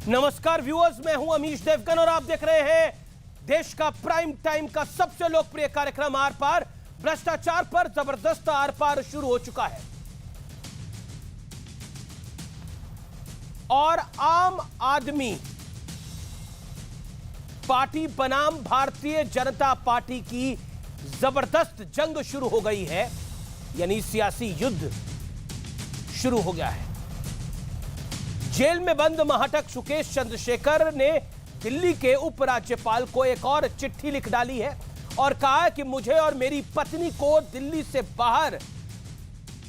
नमस्कार व्यूअर्स, मैं हूं अमीश देवगन और आप देख रहे हैं देश का प्राइम टाइम का सबसे लोकप्रिय कार्यक्रम आर पार। भ्रष्टाचार पर जबरदस्त आर पार शुरू हो चुका है और आम आदमी पार्टी बनाम भारतीय जनता पार्टी की जबरदस्त जंग शुरू हो गई है, यानी सियासी युद्ध शुरू हो गया है। जेल में बंद महाटक सुकेश चंद्रशेखर ने दिल्ली के उपराज्यपाल को एक और चिट्ठी लिख डाली है और कहा है कि मुझे और मेरी पत्नी को दिल्ली से बाहर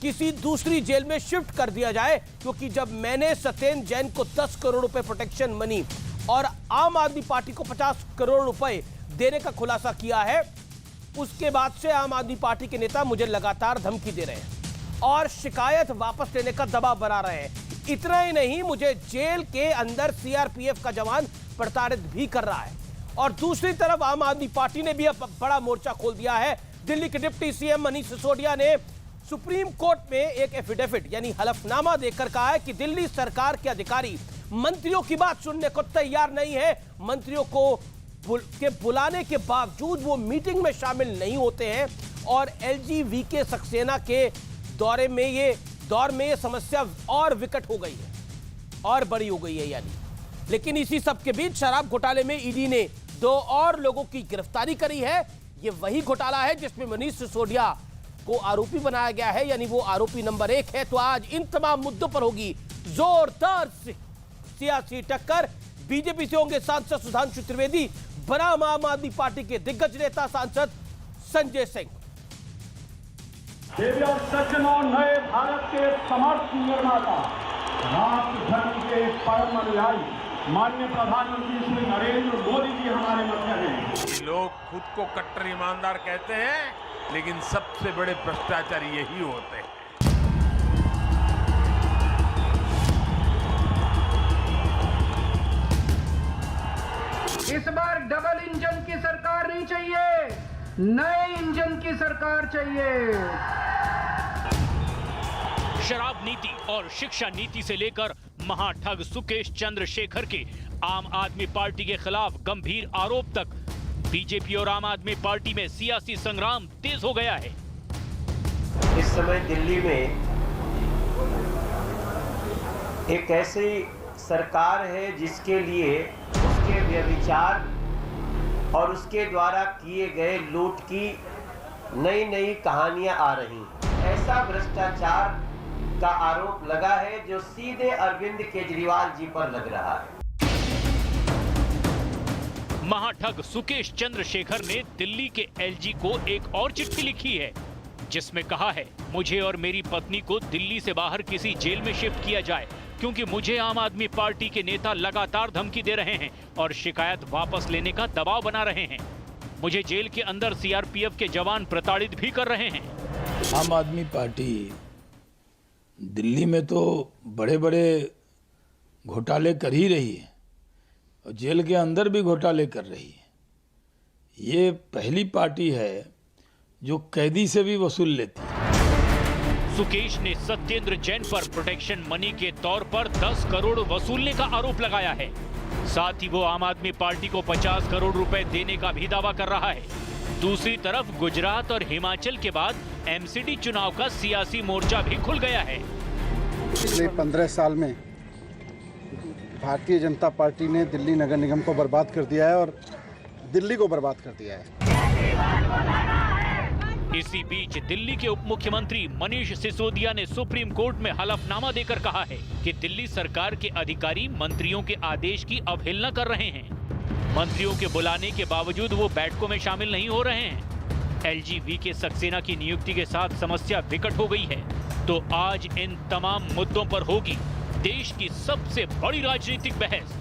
किसी दूसरी जेल में शिफ्ट कर दिया जाए, क्योंकि जब मैंने सत्येंद्र जैन को 10 करोड़ रुपए प्रोटेक्शन मनी और आम आदमी पार्टी को 50 करोड़ रुपए देने का खुलासा किया है, उसके बाद से आम आदमी पार्टी के नेता मुझे लगातार धमकी दे रहे हैं और शिकायत वापस लेने का दबाव बना रहे हैं। इतना ही नहीं, मुझे जेल के अंदर सीआरपीएफ का जवान प्रताड़ित भी कर रहा है। और दूसरी तरफ आम आदमी पार्टी ने भी अब बड़ा मोर्चा खोल दिया है। दिल्ली के डिप्टी सीएम मनीष सिसोदिया ने सुप्रीम कोर्ट में एक एफिडेविट यानी हलफनामा देकर कहा है कि दिल्ली सरकार के अधिकारी मंत्रियों की बात सुनने को तैयार नहीं है। मंत्रियों को बुलाने के बावजूद वो मीटिंग में शामिल नहीं होते हैं और LG-VK सक्सेना के दौर में ये समस्या और विकट हो गई है और बड़ी हो गई है यानी। लेकिन इसी सब के बीच शराब घोटाले में ईडी ने 2 और लोगों की गिरफ्तारी करी है। ये वही घोटाला है जिसमें मनीष सिसोदिया को आरोपी बनाया गया है, यानी वो आरोपी नंबर 1 है। तो आज इन तमाम मुद्दों पर होगी जोरदार सियासी टक्कर। बीजेपी से होंगे सांसद सुधांशु त्रिवेदी, बनाम आम आदमी पार्टी के दिग्गज नेता सांसद संजय सिंह। देवी और सज्जन और नए भारत के समर्थ निर्माता, राष्ट्र धर्म के परम अनुयायी माननीय प्रधानमंत्री श्री नरेंद्र मोदी जी हमारे मध्य हैं। लोग खुद को कट्टर ईमानदार कहते हैं, लेकिन सबसे बड़े भ्रष्टाचारी यही होते हैं। इस बार डबल इंजन की सरकार नहीं चाहिए, नए इंजन की सरकार चाहिए। शराब नीति और शिक्षा नीति से लेकर महाठग सुकेश चंद्रशेखर के आम आदमी पार्टी के खिलाफ गंभीर आरोप तक बीजेपी और आम आदमी पार्टी में सियासी संग्राम तेज हो गया है। इस समय दिल्ली में एक ऐसी सरकार है जिसके लिए उसके व्यभिचार और उसके द्वारा किए गए लूट की नई नई कहानियां आ रही हैं। ऐसा भ्रष्टाचार का आरोप लगा है जो सीधे अरविंद केजरीवाल जी पर लग रहा है। महाठग सुकेश चंद्रशेखर ने दिल्ली के LG को एक और चिट्ठी लिखी है जिसमें कहा है, मुझे और मेरी पत्नी को दिल्ली से बाहर किसी जेल में शिफ्ट किया जाए, क्योंकि मुझे आम आदमी पार्टी के नेता लगातार धमकी दे रहे हैं और शिकायत वापस लेने का दबाव बना रहे हैं। मुझे जेल के अंदर CRPF के जवान प्रताड़ित भी कर रहे हैं। आम आदमी पार्टी दिल्ली में तो बड़े बड़े घोटाले कर ही रही है और जेल के अंदर भी घोटाले कर रही है। ये पहली पार्टी है जो कैदी से भी वसूल लेती है। सुकेश ने सत्येंद्र जैन पर प्रोटेक्शन मनी के तौर पर 10 करोड़ वसूलने का आरोप लगाया है। साथ ही वो आम आदमी पार्टी को 50 करोड़ रुपए देने का भी दावा कर रहा है। दूसरी तरफ गुजरात और हिमाचल के बाद MCD चुनाव का सियासी मोर्चा भी खुल गया है। पिछले 15 साल में भारतीय जनता पार्टी ने दिल्ली नगर निगम को बर्बाद कर दिया है और दिल्ली को बर्बाद कर दिया है। इसी बीच दिल्ली के उप मुख्यमंत्री मनीष सिसोदिया ने सुप्रीम कोर्ट में हलफनामा देकर कहा है कि दिल्ली सरकार के अधिकारी मंत्रियों के आदेश की अवहेलना कर रहे हैं। मंत्रियों के बुलाने के बावजूद वो बैठकों में शामिल नहीं हो रहे हैं। LG-VK सक्सेना की नियुक्ति के साथ समस्या विकट हो गई है। तो आज इन तमाम मुद्दों पर होगी देश की सबसे बड़ी राजनीतिक बहस,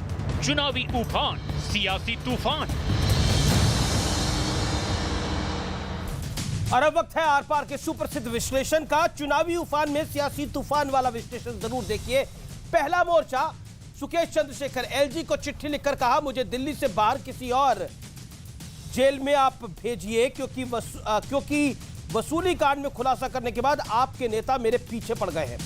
चुनावी उफान, सियासी तूफान। और अब वक्त है आर पार के सुप्रसिद्ध विश्लेषण का। चुनावी उफान में सियासी तूफान वाला विश्लेषण जरूर देखिए। पहला मोर्चा, सुकेश चंद्रशेखर LG को चिट्ठी लिखकर कहा, मुझे दिल्ली से बाहर किसी और जेल में आप भेजिए, क्योंकि वसूली कांड में खुलासा करने के बाद आपके नेता मेरे पीछे पड़ गए हैं।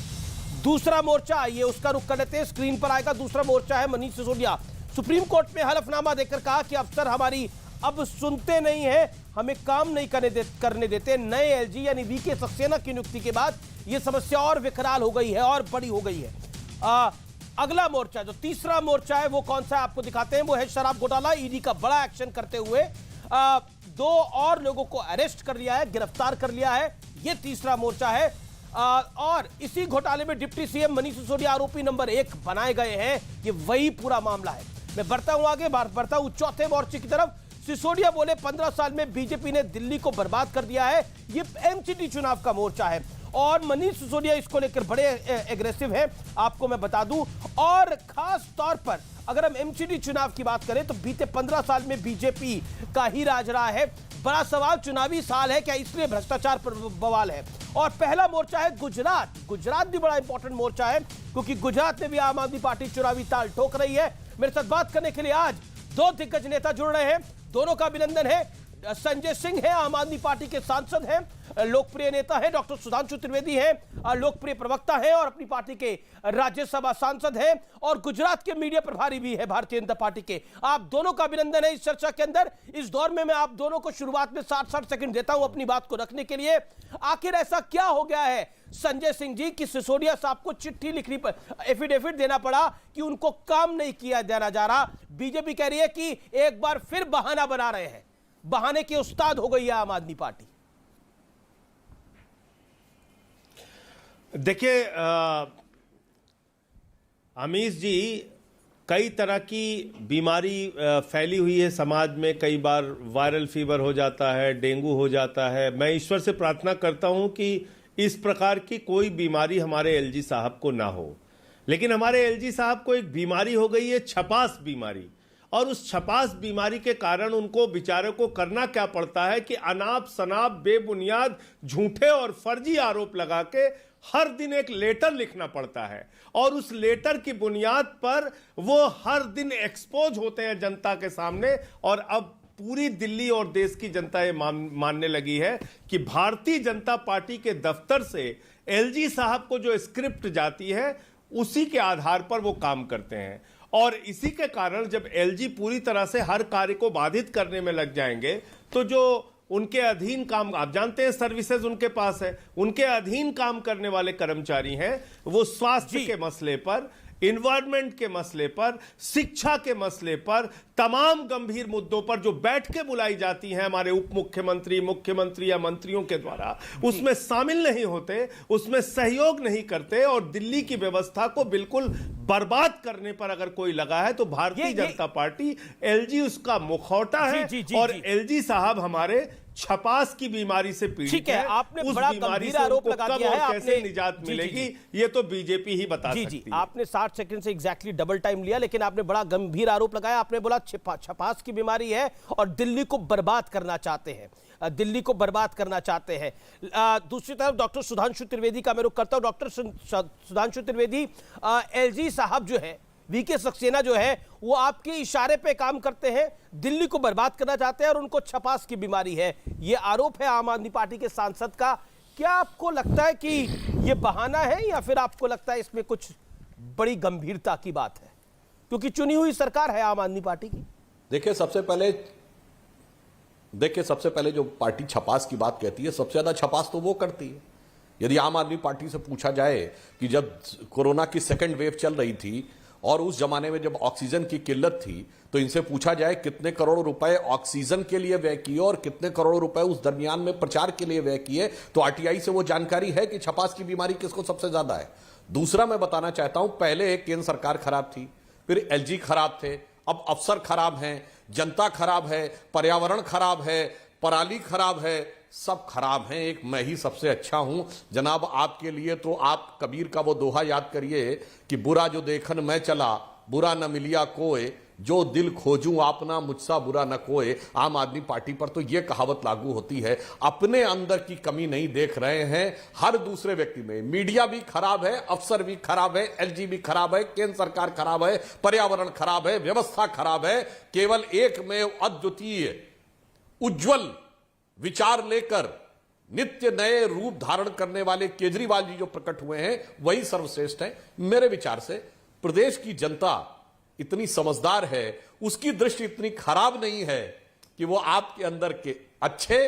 दूसरा मोर्चा, आइए उसका रुख कर लेते हैं। स्क्रीन पर आएगा दूसरा मोर्चा है मनीष सिसोदिया। सुप्रीम कोर्ट में हलफनामा देकर कहा कि अफसर हमारी अब सुनते नहीं है, हमें काम नहीं करने देते। नए एलजी यानी वीके सक्सेना की नियुक्ति के बाद यह समस्या और विकराल हो गई है और बड़ी हो गई है। अगला मोर्चा, जो तीसरा मोर्चा है, वो कौन सा है आपको दिखाते हैं। वो है शराब घोटाला। ईडी का बड़ा एक्शन करते हुए 2 और लोगों को अरेस्ट कर लिया है, गिरफ्तार कर लिया है। यह तीसरा मोर्चा है। और इसी घोटाले में डिप्टी सीएम मनीष सिसोदिया आरोपी नंबर 1 बनाए गए हैं। ये वही पूरा मामला है। मैं बढ़ता हूं आगे, बढ़ता हूं चौथे मोर्चे की तरफ। सिसोदिया बोले 15 साल में बीजेपी ने दिल्ली को बर्बाद कर दिया है। ये एमसीडी चुनाव का मोर्चा है और मनीष सिसोदिया इसको लेकर बड़े एग्रेसिव हैं, आपको मैं बता दूं। और खास तौर पर अगर हम एमसीडी चुनाव की बात करें तो बीते 15 साल में बीजेपी का ही राज रहा है। बड़ा सवाल चुनावी साल है क्या, इसलिए भ्रष्टाचार पर बवाल है। और पहला मोर्चा है गुजरात। गुजरात भी बड़ा इंपॉर्टेंट मोर्चा है क्योंकि गुजरात में भी आम आदमी पार्टी चुनावी ताल ठोक रही है। मेरे साथ बात करने के लिए आज 2 दिग्गज नेता जुड़ रहे हैं, दोनों का अभिनंदन है। संजय सिंह है, आम आदमी पार्टी के सांसद हैं, लोकप्रिय नेता हैं। डॉक्टर सुधांशु त्रिवेदी हैं, लोकप्रिय प्रवक्ता हैं और अपनी पार्टी के राज्यसभा सांसद हैं और गुजरात के मीडिया प्रभारी भी है भारतीय जनता पार्टी के। आप दोनों का अभिनंदन है इस चर्चा के अंदर। इस दौर में मैं आप दोनों को शुरुआत में 60-60 सेकंड देता हूं अपनी बात को रखने के लिए। आखिर ऐसा क्या हो गया है संजय सिंह जी कि सिसोदिया साहब को चिट्ठी लिखनी, एफिडेविट देना पड़ा कि उनको काम नहीं किया देना जा रहा। बीजेपी कह रही है कि एक बार फिर बहाना बना रहे हैं, बहाने के उस्ताद हो गई है आम आदमी पार्टी। देखिए अमीश जी, कई तरह की बीमारी फैली हुई है समाज में। कई बार वायरल फीवर हो जाता है, डेंगू हो जाता है। मैं ईश्वर से प्रार्थना करता हूं कि इस प्रकार की कोई बीमारी हमारे एलजी साहब को ना हो। लेकिन हमारे एलजी साहब को एक बीमारी हो गई है, छपास बीमारी। और उस छपास बीमारी के कारण उनको बेचारों को करना क्या पड़ता है कि अनाप शनाप बेबुनियाद झूठे और फर्जी आरोप लगा के हर दिन एक लेटर लिखना पड़ता है और उस लेटर की बुनियाद पर वो हर दिन एक्सपोज होते हैं जनता के सामने। और अब पूरी दिल्ली और देश की जनता ये मानने लगी है कि भारतीय जनता पार्टी के दफ्तर से एलजी साहब को जो स्क्रिप्ट जाती है उसी के आधार पर वो काम करते हैं। और इसी के कारण जब एलजी पूरी तरह से हर कार्य को बाधित करने में लग जाएंगे तो जो उनके अधीन काम, आप जानते हैं सर्विसेज उनके पास है, उनके अधीन काम करने वाले कर्मचारी हैं, वो स्वास्थ्य के मसले पर, इन्वायरमेंट के मसले पर, शिक्षा के मसले पर, तमाम गंभीर मुद्दों पर जो बैठकें बुलाई जाती हैं हमारे उप मुख्यमंत्री, मुख्यमंत्री या मंत्रियों के द्वारा, उसमें शामिल नहीं होते, उसमें सहयोग नहीं करते। और दिल्ली की व्यवस्था को बिल्कुल बर्बाद करने पर अगर कोई लगा है तो भारतीय जनता पार्टी, एलजी उसका मुखौटा है। और एलजी साहब हमारे छपास की बीमारी से पीड़ित ठीक है। आपने उस बड़ा बीमारी गंभीर से आरोप उनको लगा कब दिया है। और कैसे आपने निजात मिलेगी ये तो बीजेपी ही बता सकती है। आपने 60 सेकंड से एग्जैक्टली डबल टाइम लिया, लेकिन आपने बड़ा गंभीर आरोप लगाया। आपने बोला छपास की बीमारी है और दिल्ली को बर्बाद करना चाहते हैं, दिल्ली को बर्बाद करना चाहते हैं। दूसरी तरफ डॉक्टर सुधांशु त्रिवेदी का मैं रुख करता हूं। डॉक्टर सुधांशु त्रिवेदी, एलजी साहब जो है, वीके सक्सेना जो है, वो आपके इशारे पे काम करते हैं, दिल्ली को बर्बाद करना चाहते हैं और उनको छपास की बीमारी है। ये आरोप है आम आदमी पार्टी के सांसद का। क्या आपको लगता है कि ये बहाना है या फिर आपको लगता है इसमें कुछ बड़ी गंभीरता की बात है, क्योंकि चुनी हुई सरकार है आम आदमी पार्टी की? देखिए सबसे पहले जो पार्टी छपास की बात कहती है, सबसे ज्यादा छपास तो वो करती है। यदि आम आदमी पार्टी से पूछा जाए कि जब कोरोना की सेकेंड वेव चल रही थी और उस जमाने में जब ऑक्सीजन की किल्लत थी, तो इनसे पूछा जाए कितने करोड़ रुपए ऑक्सीजन के लिए व्यय किए और कितने करोड़ रुपए उस दरमियान में प्रचार के लिए व्यय किए, तो आरटीआई से वो जानकारी है कि छपास की बीमारी किसको सबसे ज्यादा है। दूसरा मैं बताना चाहता हूं, पहले केंद्र सरकार खराब थी, फिर एलजी खराब थे, अब अफसर खराब हैं, जनता खराब है, पर्यावरण खराब है, पराली खराब है, सब खराब हैं, एक मैं ही सबसे अच्छा हूं। जनाब आपके लिए तो आप कबीर का वो दोहा याद करिए कि बुरा जो देखन मैं चला, बुरा न मिलिया कोय, जो दिल खोजूं आपना मुझसा बुरा न कोय। आम आदमी पार्टी पर तो यह कहावत लागू होती है। अपने अंदर की कमी नहीं देख रहे हैं, हर दूसरे व्यक्ति में। मीडिया भी खराब है, अफसर भी खराब है, एलजी भी खराब है, केंद्र सरकार खराब है, पर्यावरण खराब है, व्यवस्था खराब है। केवल एक में अद्वितीय उज्जवल विचार लेकर नित्य नए रूप धारण करने वाले केजरीवाल जी जो प्रकट हुए हैं वही सर्वश्रेष्ठ हैं। मेरे विचार से प्रदेश की जनता इतनी समझदार है, उसकी दृष्टि इतनी खराब नहीं है कि वो आपके अंदर के अच्छे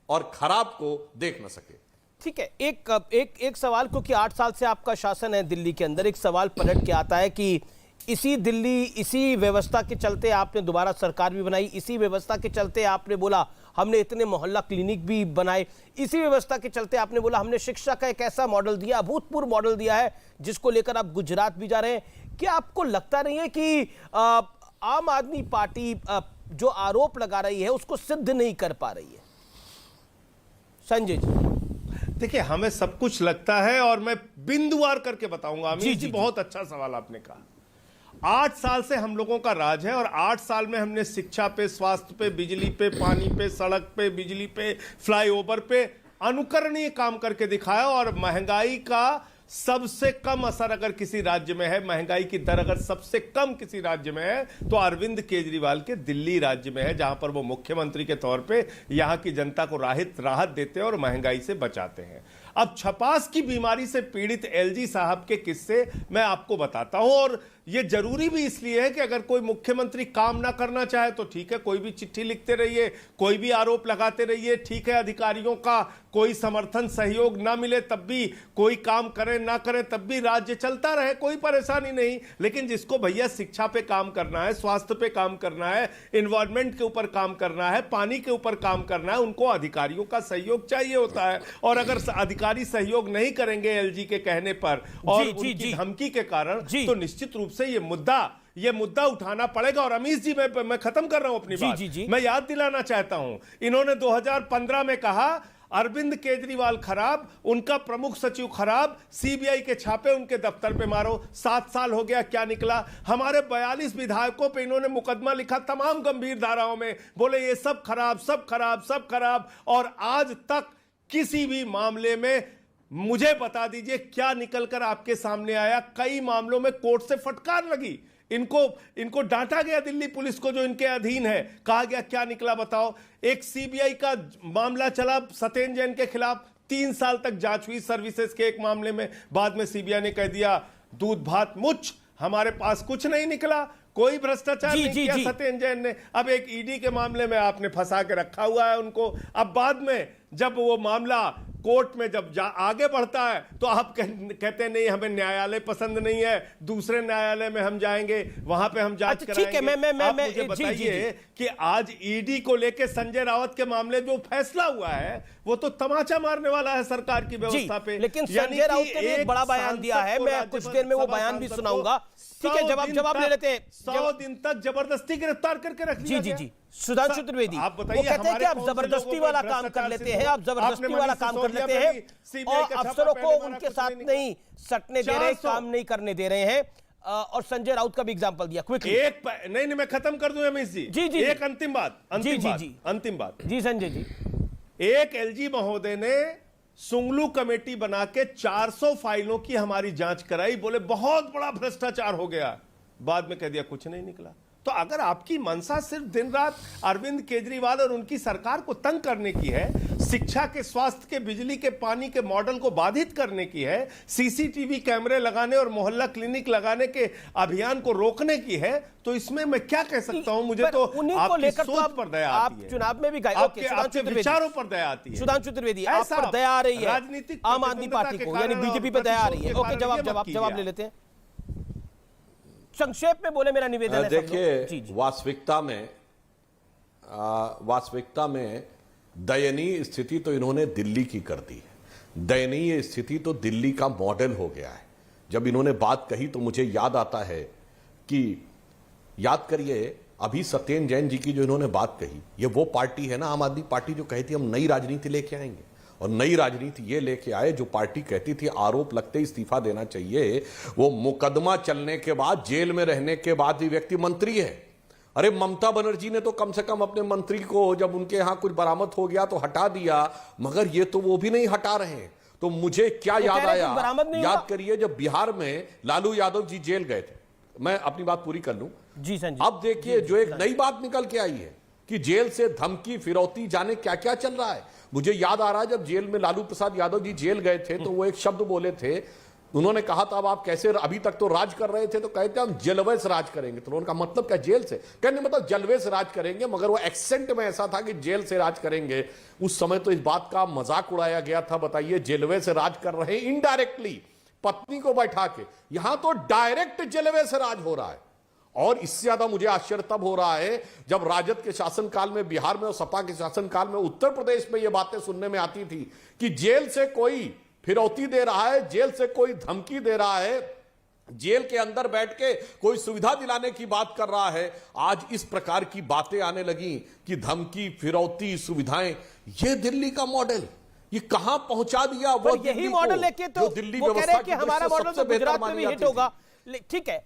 और खराब को देख न सके। ठीक है, एक सवाल, क्योंकि 8 साल से आपका शासन है दिल्ली के अंदर, एक सवाल पलट के आता है कि इसी व्यवस्था के चलते आपने दोबारा सरकार भी बनाई, इसी व्यवस्था के चलते आपने बोला हमने इतने मोहल्ला क्लिनिक भी बनाए, इसी व्यवस्था के चलते आपने बोला हमने शिक्षा का एक ऐसा मॉडल दिया, अभूतपूर्व मॉडल दिया है जिसको लेकर आप गुजरात भी जा रहे हैं। क्या आपको लगता नहीं है कि आम आदमी पार्टी जो आरोप लगा रही है उसको सिद्ध नहीं कर पा रही है? संजय जी, देखिए, हमें सब कुछ लगता है और मैं बिंदुवार करके बताऊंगा। अमित जी, बहुत अच्छा सवाल आपने कहा। 8 साल से हम लोगों का राज है और 8 साल में हमने शिक्षा पे, स्वास्थ्य पे, बिजली पे, पानी पे, सड़क पे, बिजली पे, फ्लाईओवर पे अनुकरणीय काम करके दिखाया। और महंगाई का सबसे कम असर अगर किसी राज्य में है, महंगाई की दर अगर सबसे कम किसी राज्य में है तो अरविंद केजरीवाल के दिल्ली राज्य में है, जहां पर वो मुख्यमंत्री के तौर पे यहां की जनता को राहत देते हैं और महंगाई से बचाते हैं। अब छपास की बीमारी से पीड़ित एलजी साहब के किस्से मैं आपको बताता हूं, और यह जरूरी भी इसलिए है कि अगर कोई मुख्यमंत्री काम ना करना चाहे तो ठीक है, कोई भी चिट्ठी लिखते रहिए, कोई भी आरोप लगाते रहिए, ठीक है, अधिकारियों का कोई समर्थन सहयोग ना मिले तब भी, कोई काम करें ना करें तब भी राज्य चलता रहे, कोई परेशानी नहीं। लेकिन जिसको भैया शिक्षा पे काम करना है, स्वास्थ्य पे काम करना है, एनवायरमेंट के ऊपर काम करना है, पानी के ऊपर काम करना है, उनको अधिकारियों का सहयोग चाहिए होता है। और अगर अधिकारी सहयोग नहीं करेंगे एलजी के कहने पर और उनकी धमकी के कारण, तो निश्चित रूप से ये मुद्दा उठाना पड़ेगा। और अमीश जी, मैं खत्म कर रहा हूं अपनी बात। मैं याद दिलाना चाहता हूं, इन्होंने 2015 में कहा अरविंद केजरीवाल खराब, उनका प्रमुख सचिव खराब, सीबीआई के छापे उनके दफ्तर पे मारो। 7 साल हो गया, क्या निकला? हमारे 42 विधायकों पे इन्होंने मुकदमा लिखा तमाम गंभीर धाराओं में, बोले ये सब खराब, सब खराब, सब खराब। और आज तक किसी भी मामले में मुझे बता दीजिए क्या निकलकर आपके सामने आया? कई मामलों में कोर्ट से फटकार लगी, इनको डांटा गया दिल्ली पुलिस को जो इनके अधीन है, कहा गया क्या निकला बताओ? एक सीबीआई का मामला चला सत्येंद्र जैन के खिलाफ, 3 साल तक जांच हुई सर्विसेज के एक मामले में, बाद में सीबीआई ने कह दिया दूध भात मुच्छ, हमारे पास कुछ नहीं निकला, कोई भ्रष्टाचार नहीं किया सत्येंद्र जैन ने। अब एक ईडी के मामले में आपने फंसा के रखा हुआ है उनको। अब बाद में जब वो मामला कोर्ट में जब आगे बढ़ता है तो आप कहते हैं नहीं, हमें न्यायालय पसंद नहीं है, दूसरे न्यायालय में हम जाएंगे, वहां पे हम जांच कराएंगे। आप मुझे बताइए कि आज ईडी को लेके संजय रावत के मामले जो फैसला हुआ है वो तो तमाचा मारने वाला है सरकार की व्यवस्था पे। लेकिन संजय राउत ने एक बड़ा बयान दिया है, मैं कुछ देर में वो बयान भी सुनाऊंगा। ठीक है, जवाब ले लेते हैं। 100 दिन तक जबरदस्ती गिरफ्तार करके रख दिया गया। जी सुधांशु त्रिवेदी, आप बताइए, कहते हैं कि आप जबरदस्ती वाला काम कर लेते हैं, आप जबरदस्ती वाला काम कर लेते हैं और अफसरों को उनके साथ नहीं सटने दे रहे, काम नहीं करने दे रहे हैं। और संजय राउत का भी एग्जांपल दिया क्विकली। नहीं, मैं खत्म कर दूं अमित जी। जी एक अंतिम बात जी संजय जी। एक एलजी महोदय ने सुंगलू कमेटी बना के 400 फाइलों की हमारी जांच कराई, बोले बहुत बड़ा भ्रष्टाचार हो गया, बाद में कह दिया कुछ नहीं निकला। तो अगर आपकी मंशा सिर्फ दिन रात अरविंद केजरीवाल और उनकी सरकार को तंग करने की है, शिक्षा के, स्वास्थ्य के, बिजली के, पानी के मॉडल को बाधित करने की है, सीसीटीवी कैमरे लगाने और मोहल्ला क्लिनिक लगाने के अभियान को रोकने की है, तो इसमें मैं क्या कह सकता हूं? मुझे तो आपकी सोच पर दया आती है, आप चुनाव में भी गए, आपके विचारों पर दया आती है। सुधांशु त्रिवेदी, आप पर दया आ रही है राजनीतिक आम आदमी पार्टी को, यानी बीजेपी पर दया आ रही है। ओके, जवाब ले लेते हैं, संक्षेप में बोले, मेरा निवेदन है। देखिए, वास्तविकता में दयनीय स्थिति तो इन्होंने दिल्ली की कर दी है। दयनीय स्थिति तो दिल्ली का मॉडल हो गया है। जब इन्होंने बात कही तो मुझे याद आता है कि, याद करिए, अभी सत्येंद्र जैन जी की जो इन्होंने बात कही, ये वो पार्टी है ना, आम आदमी पार्टी, जो कहती हम नई राजनीति लेके आएंगे। और नई राजनीति ये लेके आए जो पार्टी कहती थी आरोप लगते इस्तीफा देना चाहिए, वो मुकदमा चलने के बाद, जेल में रहने के बाद भी व्यक्ति मंत्री है। अरे ममता बनर्जी ने तो कम से कम अपने मंत्री को जब उनके यहां कुछ बरामद हो गया तो हटा दिया, मगर ये तो वो भी नहीं हटा रहे हैं। तो मुझे क्या याद आया, याद करिए, जब बिहार में लालू यादव जी जेल गए थे, मैं अपनी बात पूरी कर लूं जी संजय। अब देखिए, जो एक नई बात निकल के आई है कि जेल से धमकी फिरौती जाने क्या क्या चल रहा है। मुझे याद आ रहा है जब जेल में लालू प्रसाद यादव जी जेल गए थे तो वो एक शब्द बोले थे, उन्होंने कहा था अब आप कैसे, अभी तक तो राज कर रहे थे तो कहते हम जलवे से राज करेंगे। तो उन्होंने कहा मतलब क्या जेल से, कहने मतलब जलवे से राज करेंगे, मगर वो एक्सेंट में ऐसा था कि जेल से राज करेंगे। उस समय तो इस बात का मजाक उड़ाया गया था, बताइए जलवे से राज कर रहे हैं इनडायरेक्टली पत्नी को बैठा के, यहां तो डायरेक्ट जलवे से राज हो रहा है। और इससे ज्यादा मुझे आश्चर्य तब हो रहा है जब राजद के शासनकाल में बिहार में और सपा के शासनकाल में उत्तर प्रदेश में यह बातें सुनने में आती थी कि जेल से कोई फिरौती दे रहा है, जेल से कोई धमकी दे रहा है, जेल के अंदर बैठ के कोई सुविधा दिलाने की बात कर रहा है। आज इस प्रकार की बातें आने लगी कि धमकी, फिरौती, सुविधाएं, ये दिल्ली का मॉडल ये कहां पहुंचा दिया। वो यही मॉडल लेके तो दिल्ली वो कह रहे हैं कि हमारा मॉडल तो गुजरात में भी हिट होगा। ठीक है,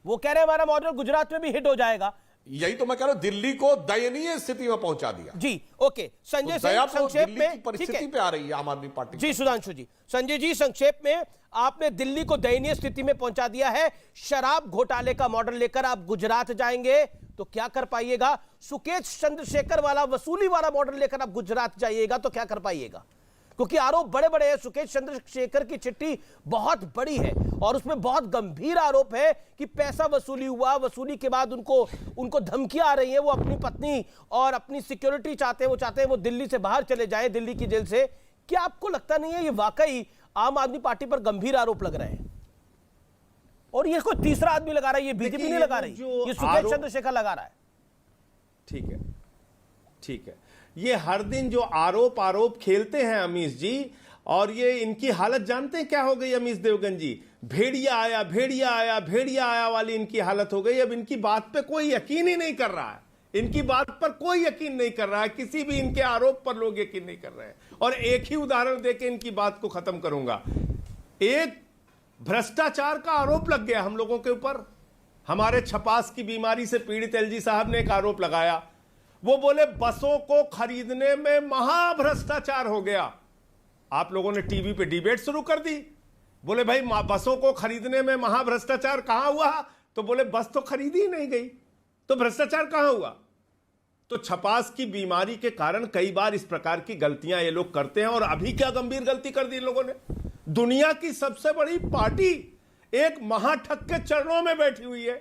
वो कह रहे हैं हमारा मॉडल गुजरात में भी हिट हो जाएगा। यही तो मैं कह रहा हूं, दिल्ली को दयनीय स्थिति में पहुंचा दिया। जी ओके, संजय सिंह संक्षेप में परिस्थिति पे आ रही है आम आदमी पार्टी। जी सुधांशु जी, संजय जी संक्षेप में आपने दिल्ली को दयनीय स्थिति में पहुंचा दिया है। शराब घोटाले का मॉडल लेकर आप गुजरात जाएंगे तो क्या कर पाइएगा? सुकेश चंद्रशेखर वाला वसूली वाला मॉडल लेकर आप गुजरात जाइएगा तो क्या कर पाइएगा? क्योंकि आरोप बड़े बड़े हैं। सुकेश चंद्रशेखर की चिट्ठी बहुत बड़ी है और उसमें बहुत गंभीर आरोप है कि पैसा वसूली हुआ, वसूली के बाद उनको धमकियां आ रही हैं, वो अपनी पत्नी और अपनी सिक्योरिटी चाहते हैं, वो चाहते हैं वो दिल्ली से बाहर चले जाएं, दिल्ली की जेल से। क्या आपको लगता नहीं है ये वाकई आम आदमी पार्टी पर गंभीर आरोप लग रहे हैं? और ये कोई तीसरा आदमी लगा रहा है, ये बीजेपी नहीं लगा रही, ये सुकेश चंद्रशेखर लगा रहा है। ठीक है, ठीक है, ये हर दिन जो आरोप खेलते हैं अमीश जी, और ये इनकी हालत जानते हैं क्या हो गई अमीश देवगन जी? भेड़िया आया भेड़िया आया भेड़िया आया वाली इनकी हालत हो गई। अब इनकी बात पे कोई यकीन ही नहीं कर रहा है, इनकी बात पर कोई यकीन नहीं कर रहा है, किसी भी इनके आरोप पर लोग यकीन नहीं कर रहे हैं। और एक ही उदाहरण देके इनकी बात को खत्म करूंगा। एक भ्रष्टाचार का आरोप लग गया हम लोगों के ऊपर। हमारे छपास की बीमारी से पीड़ित एलजी साहब ने एक आरोप लगाया, वो बोले बसों को खरीदने में महाभ्रष्टाचार हो गया। आप लोगों ने टीवी पे डिबेट शुरू कर दी, बोले भाई बसों को खरीदने में महाभ्रष्टाचार कहां हुआ? तो बोले बस तो खरीदी ही नहीं गई, तो भ्रष्टाचार कहां हुआ? तो छपास की बीमारी के कारण कई बार इस प्रकार की गलतियां ये लोग करते हैं। और अभी क्या गंभीर गलती कर दी इन लोगों ने? दुनिया की सबसे बड़ी पार्टी एक महाठग के चरणों में बैठी हुई है,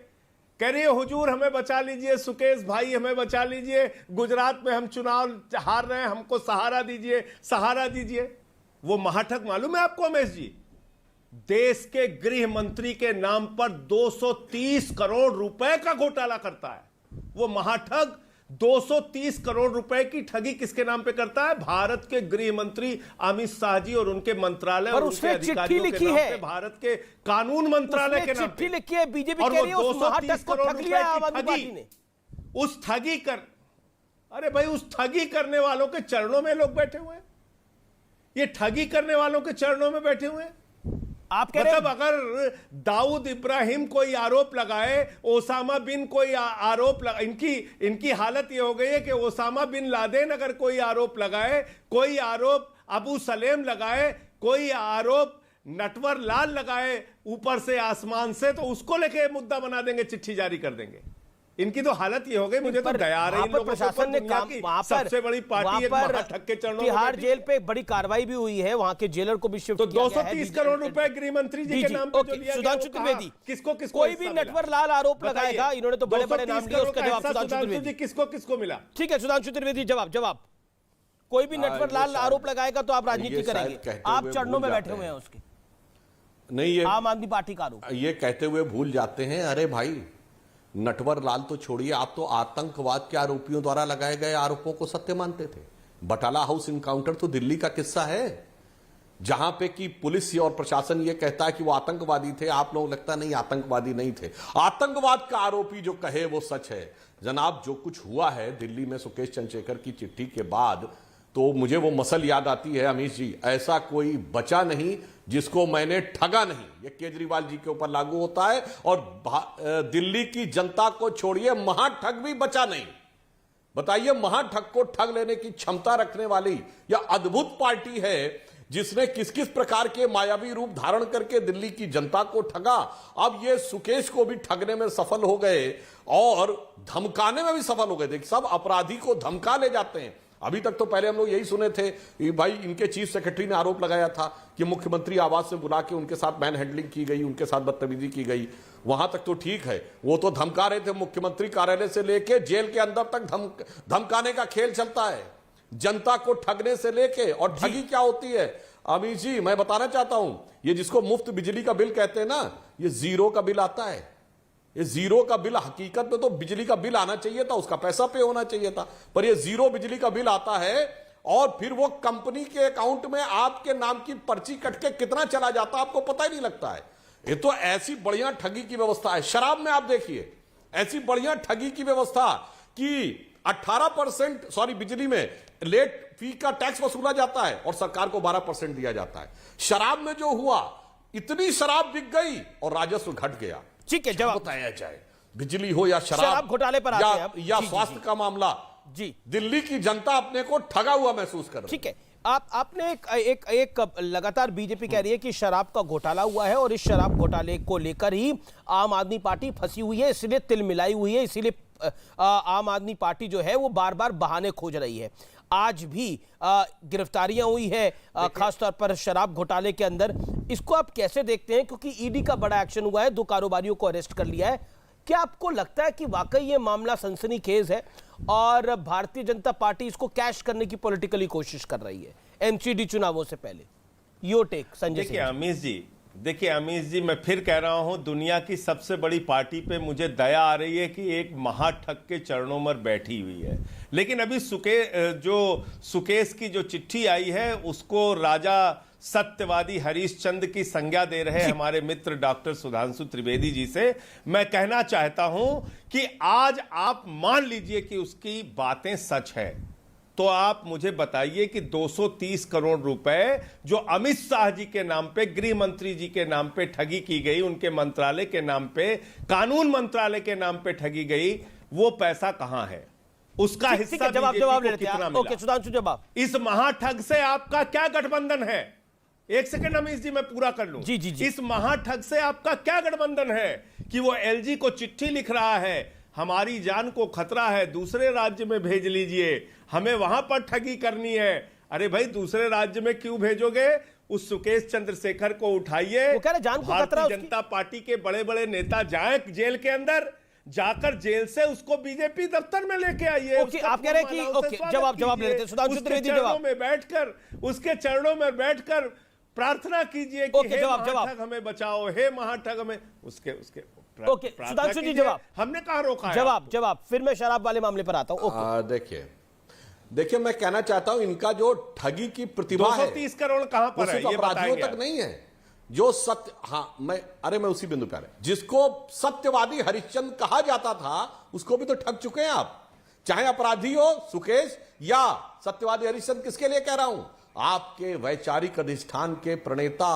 कह रही है हुजूर हमें बचा लीजिए, सुकेश भाई हमें बचा लीजिए, गुजरात में हम चुनाव हार रहे हैं, हमको सहारा दीजिए, सहारा दीजिए। वो महाठग मालूम है आपको अमेश जी? देश के गृह मंत्री के नाम पर 230 करोड़ रुपए का घोटाला करता है। वो महाठग 230 करोड़ रुपए की ठगी किसके नाम पे करता है? भारत के गृह मंत्री अमित शाह जी और उनके मंत्रालय और उनके अधिकारियों के नाम पे, भारत के कानून मंत्रालय के नाम पे चिट्ठी लिखी है। बीजेपी कह रही है उस महाठग को ठग लिया आम आदमी पार्टी ने। उस ठगी कर, अरे भाई उस ठगी करने वालों के चरणों में लोग बैठे हुए हैं, ये ठगी करने वालों के चरणों में बैठे हुए हैं। आप कह रहे मतलब अगर दाऊद इब्राहिम कोई आरोप लगाए, ओसामा बिन कोई आरोप इनकी हालत ये हो गई है कि ओसामा बिन लादेन अगर कोई आरोप लगाए, कोई आरोप अबू सलेम लगाए, कोई आरोप नटवर लाल लगाए ऊपर से आसमान से, तो उसको लेके मुद्दा बना देंगे, चिट्ठी जारी कर देंगे। इनकी तो हालत ये हो गई, मुझे तो दया आ रही है। प्रशासन ने सबसे बड़ी पार्टी एक महाठग के चरणों में। तिहाड़ जेल पे बड़ी कार्रवाई भी हुई है, वहां के जेलर को भी शिफ्ट तो 230 करोड़ रुपए गृह मंत्री जी के नाम पे जो लिया सुधांशु त्रिवेदी, किसको कोई भी नटवर लाल आरोप लगाएगा, इन्होंने तो बड़े बड़े नाम लिए, उसका जवाब सुधांशु त्रिवेदी। किसको मिला? ठीक है सुधांशु त्रिवेदी, जवाब। कोई भी नटवर लाल आरोप लगाएगा तो आप राजनीति करेंगे, आप चरणों में बैठे हुए हैं उसके। नहीं, ये आम आदमी पार्टी का आरोप। ये कहते हुए भूल जाते हैं, अरे भाई नटवर लाल तो छोड़िए, आप तो आतंकवाद के आरोपियों द्वारा लगाए गए आरोपों को सत्य मानते थे। बटाला हाउस इनकाउंटर तो दिल्ली का किस्सा है, जहां पे कि पुलिस और प्रशासन ये कहता है कि वो आतंकवादी थे, आप लोग लगता नहीं आतंकवादी नहीं थे। आतंकवाद का आरोपी जो कहे वो सच है। जनाब जो कुछ हुआ है दिल्ली में सुकेश चंद्रशेखर की चिट्ठी के बाद, तो मुझे वो मसल याद आती है अमीश जी, ऐसा कोई बचा नहीं जिसको मैंने ठगा नहीं। ये केजरीवाल जी के ऊपर लागू होता है, और दिल्ली की जनता को छोड़िए, महाठग भी बचा नहीं। बताइए महाठग को ठग लेने की क्षमता रखने वाली यह अद्भुत पार्टी है जिसने किस किस प्रकार के मायावी रूप धारण करके दिल्ली की जनता को ठगा, अब ये सुकेश को भी ठगने में सफल हो गए और धमकाने में भी सफल हो गए। देख, सब अपराधी को धमका ले जाते हैं। अभी तक तो पहले हम लोग यही सुने थे कि भाई इनके चीफ सेक्रेटरी ने आरोप लगाया था कि मुख्यमंत्री आवास से बुला के उनके साथ मैन हैंडलिंग की गई, उनके साथ बदतमीजी की गई। वहां तक तो ठीक है, वो तो धमका रहे थे। मुख्यमंत्री कार्यालय से लेके जेल के अंदर तक धमकाने का खेल चलता है, जनता को ठगने से लेके। और ठगी क्या होती है अमीश जी, मैं बताना चाहता हूं, ये जिसको मुफ्त बिजली का बिल कहते हैं ना, ये जीरो का बिल आता है। ये जीरो का बिल हकीकत में तो बिजली का बिल आना चाहिए था, उसका पैसा पे होना चाहिए था, पर ये जीरो बिजली का बिल आता है और फिर वो कंपनी के अकाउंट में आपके नाम की पर्ची कट के कितना चला जाता है आपको पता ही नहीं लगता है। ये तो ऐसी बढ़िया ठगी की व्यवस्था है। शराब में आप देखिए ऐसी बढ़िया ठगी की व्यवस्था कि 18% सॉरी बिजली में लेट फी का टैक्स वसूला जाता है और सरकार को 12% दिया जाता है। शराब में जो हुआ, इतनी शराब बिक गई और राजस्व घट गया। ठीक है, जवाब बताया जाए, बिजली हो या शराब घोटाले पर आते हैं या स्वास्थ्य का मामला, जी दिल्ली की जनता अपने को ठगा हुआ महसूस कर रही है। ठीक है, आपने एक लगातार बीजेपी कह रही है कि शराब का घोटाला हुआ है और इस शराब घोटाले को लेकर ही आम आदमी पार्टी फंसी हुई है, इसलिए तिल मिलाई हुई है, इसीलिए आम आदमी पार्टी जो है वो बार बार बहाने खोज रही है। आज भी गिरफ्तारियां हुई है खासतौर पर शराब घोटाले के अंदर, इसको आप कैसे देखते हैं? क्योंकि ईडी का बड़ा एक्शन हुआ है, 2 कारोबारियों को अरेस्ट कर लिया है। क्या आपको लगता है कि वाकई ये मामला सनसनीखेज है और भारतीय जनता पार्टी इसको कैश करने की पॉलिटिकली कोशिश कर रही है एमसीडी चुनावों से पहले? Your take Sanjay Singh. देखिए अमीश जी, मैं फिर कह रहा हूं, दुनिया की सबसे बड़ी पार्टी पे मुझे दया आ रही है कि एक महाठग के चरणों में बैठी हुई है। लेकिन अभी सुकेश की जो चिट्ठी आई है उसको राजा सत्यवादी हरीशचंद्र की संज्ञा दे रहे हमारे मित्र डॉक्टर सुधांशु त्रिवेदी जी से मैं कहना चाहता हूं कि आज आप मान लीजिए कि उसकी बातें सच है, तो आप मुझे बताइए कि 230 करोड़ रुपए जो अमित शाह जी के नाम पे, गृह मंत्री जी के नाम पे ठगी की गई, उनके मंत्रालय के नाम पे, कानून मंत्रालय के नाम पे ठगी गई, वो पैसा कहां है? उसका हिस्सा जवाब लेते हैं। ओके सुधांशु, जवाब। इस महाठग से आपका क्या गठबंधन है? एक सेकंड अमीश जी, मैं पूरा कर लूं। जी। इस महाठग से आपका क्या गठबंधन है कि वो एलजी को चिट्ठी लिख रहा है, हमारी जान को खतरा है, दूसरे राज्य में भेज लीजिए, हमें वहां पर ठगी करनी है। अरे भाई, दूसरे राज्य में क्यों भेजोगे? उस सुकेश चंद्रशेखर को उठाइए, भारतीय जनता पार्टी के बड़े बड़े नेता जाएं जेल के अंदर, जाकर जेल से उसको बीजेपी दफ्तर में लेके आइए। आप कह रहे हैं कि ओके, जवाब लेते हैं सुधांशु त्रिवेदी। जवाब में बैठकर, उसके चरणों में बैठकर प्रार्थना कीजिए कि हे महाठग हमें बचाओ, हे महाठग हमें उसके ओके सुधांशु जी, जवाब। हमने कहां रोका है? जवाब। फिर मैं शराब वाले मामले पर आता हूं। देखिए मैं कहना चाहता हूं, इनका जो ठगी की प्रतिभा है 230 करोड़ कहां पर है? ये अपराधियों तक नहीं है जो मैं उसी बिंदु पर जिसको सत्यवादी हरिश्चंद्र कहा जाता था उसको भी तो ठग चुके हैं आप। चाहे अपराधी हो सुकेश या सत्यवादी हरिश्चंद्र, किसके लिए कह रहा हूं? आपके वैचारिक अधिष्ठान के प्रणेता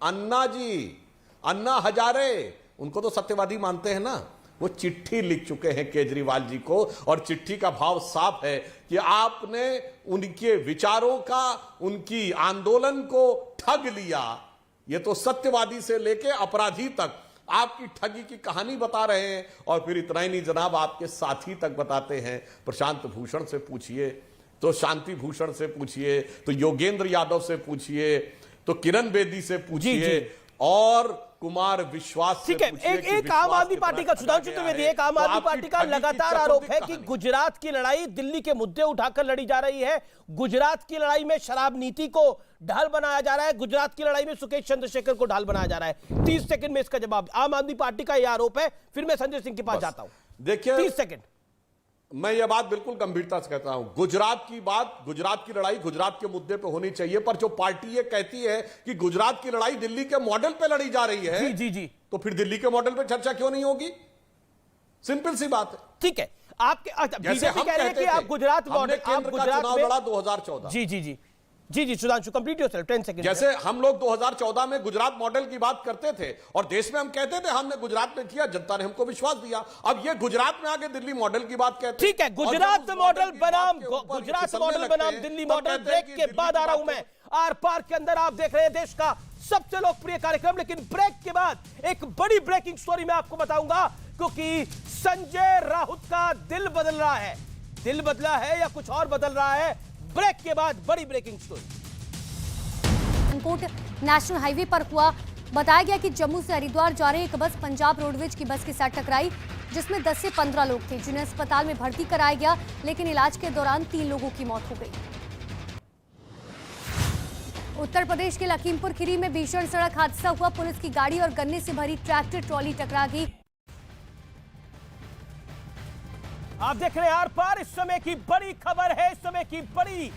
अन्ना हजारे, उनको तो सत्यवादी मानते हैं ना। वो चिट्ठी लिख चुके हैं केजरीवाल जी को और चिट्ठी का भाव साफ है कि आपने उनके विचारों का, उनकी आंदोलन को ठग लिया। ये तो सत्यवादी से लेके अपराधी तक आपकी ठगी की कहानी बता रहे हैं। और फिर इतना ही नहीं जनाब, आपके साथी तक बताते हैं। प्रशांत भूषण से पूछिए, तो शांति भूषण से पूछिए, तो योगेंद्र यादव से पूछिए, तो किरण बेदी से पूछिए और कुमार विश्वास से पूछिए। एक आम आदमी पार्टी का सुधांशु त्रिवेदी, एक आम आदमी पार्टी का लगातार आरोप है कि गुजरात की लड़ाई दिल्ली के मुद्दे उठाकर लड़ी जा रही है। गुजरात की लड़ाई में शराब नीति को ढाल बनाया जा रहा है, गुजरात की लड़ाई में सुकेश चंद्रशेखर को ढाल बनाया जा रहा है। 30 सेकंड में इसका जवाब। आम आदमी पार्टी का यह आरोप है, फिर मैं संजय सिंह के पास जाता हूं। देखिए 30 सेकंड। मैं यह बात बिल्कुल गंभीरता से कहता हूं, गुजरात की लड़ाई गुजरात के मुद्दे पे होनी चाहिए। पर जो पार्टी ये कहती है कि गुजरात की लड़ाई दिल्ली के मॉडल पे लड़ी जा रही है, जी, तो फिर दिल्ली के मॉडल पे चर्चा क्यों नहीं होगी? सिंपल सी बात है। ठीक है, आपके बीजेपी कह रही है कि आप गुजरात मॉडल, केंद्र का चुनाव लड़ा 2014। जी सुधांशु, कंप्लीट योरसेल्फ, 10 सेकंड। जैसे हम लोग 2014 में गुजरात मॉडल की बात करते थे और देश में हम कहते थे हमने गुजरात में किया, जनता ने हमको विश्वास दिया। अब ये गुजरात में आके दिल्ली मॉडल की बात कहते हैं। ठीक है, गुजरात मॉडल बनाम दिल्ली मॉडल। ब्रेक के बाद आ रहा हूं मैं आर पार के अंदर आप देख रहे हैं देश का सबसे लोकप्रिय कार्यक्रम। लेकिन ब्रेक के बाद एक बड़ी ब्रेकिंग स्टोरी मैं आपको बताऊंगा, क्योंकि संजय राउत का दिल बदल रहा है। दिल बदला है या कुछ और बदल रहा है, ब्रेक के बाद बड़ी ब्रेकिंग स्टोरी। नेशनल हाईवे पर हुआ। बताया गया कि जम्मू से हरिद्वार जा रही एक बस पंजाब रोडवेज की बस के साथ टकराई, जिसमें 10 से 15 लोग थे, जिन्हें अस्पताल में भर्ती कराया गया, लेकिन इलाज के दौरान 3 लोगों की मौत हो गई। उत्तर प्रदेश के लखीमपुर खीरी में भीषण सड़क हादसा हुआ। पुलिस की गाड़ी और गन्ने से भरी ट्रैक्टर ट्रॉली टकरा गई। आप देख रहे हैं आर पार, इस समय की बड़ी खबर है, इस समय की बड़ी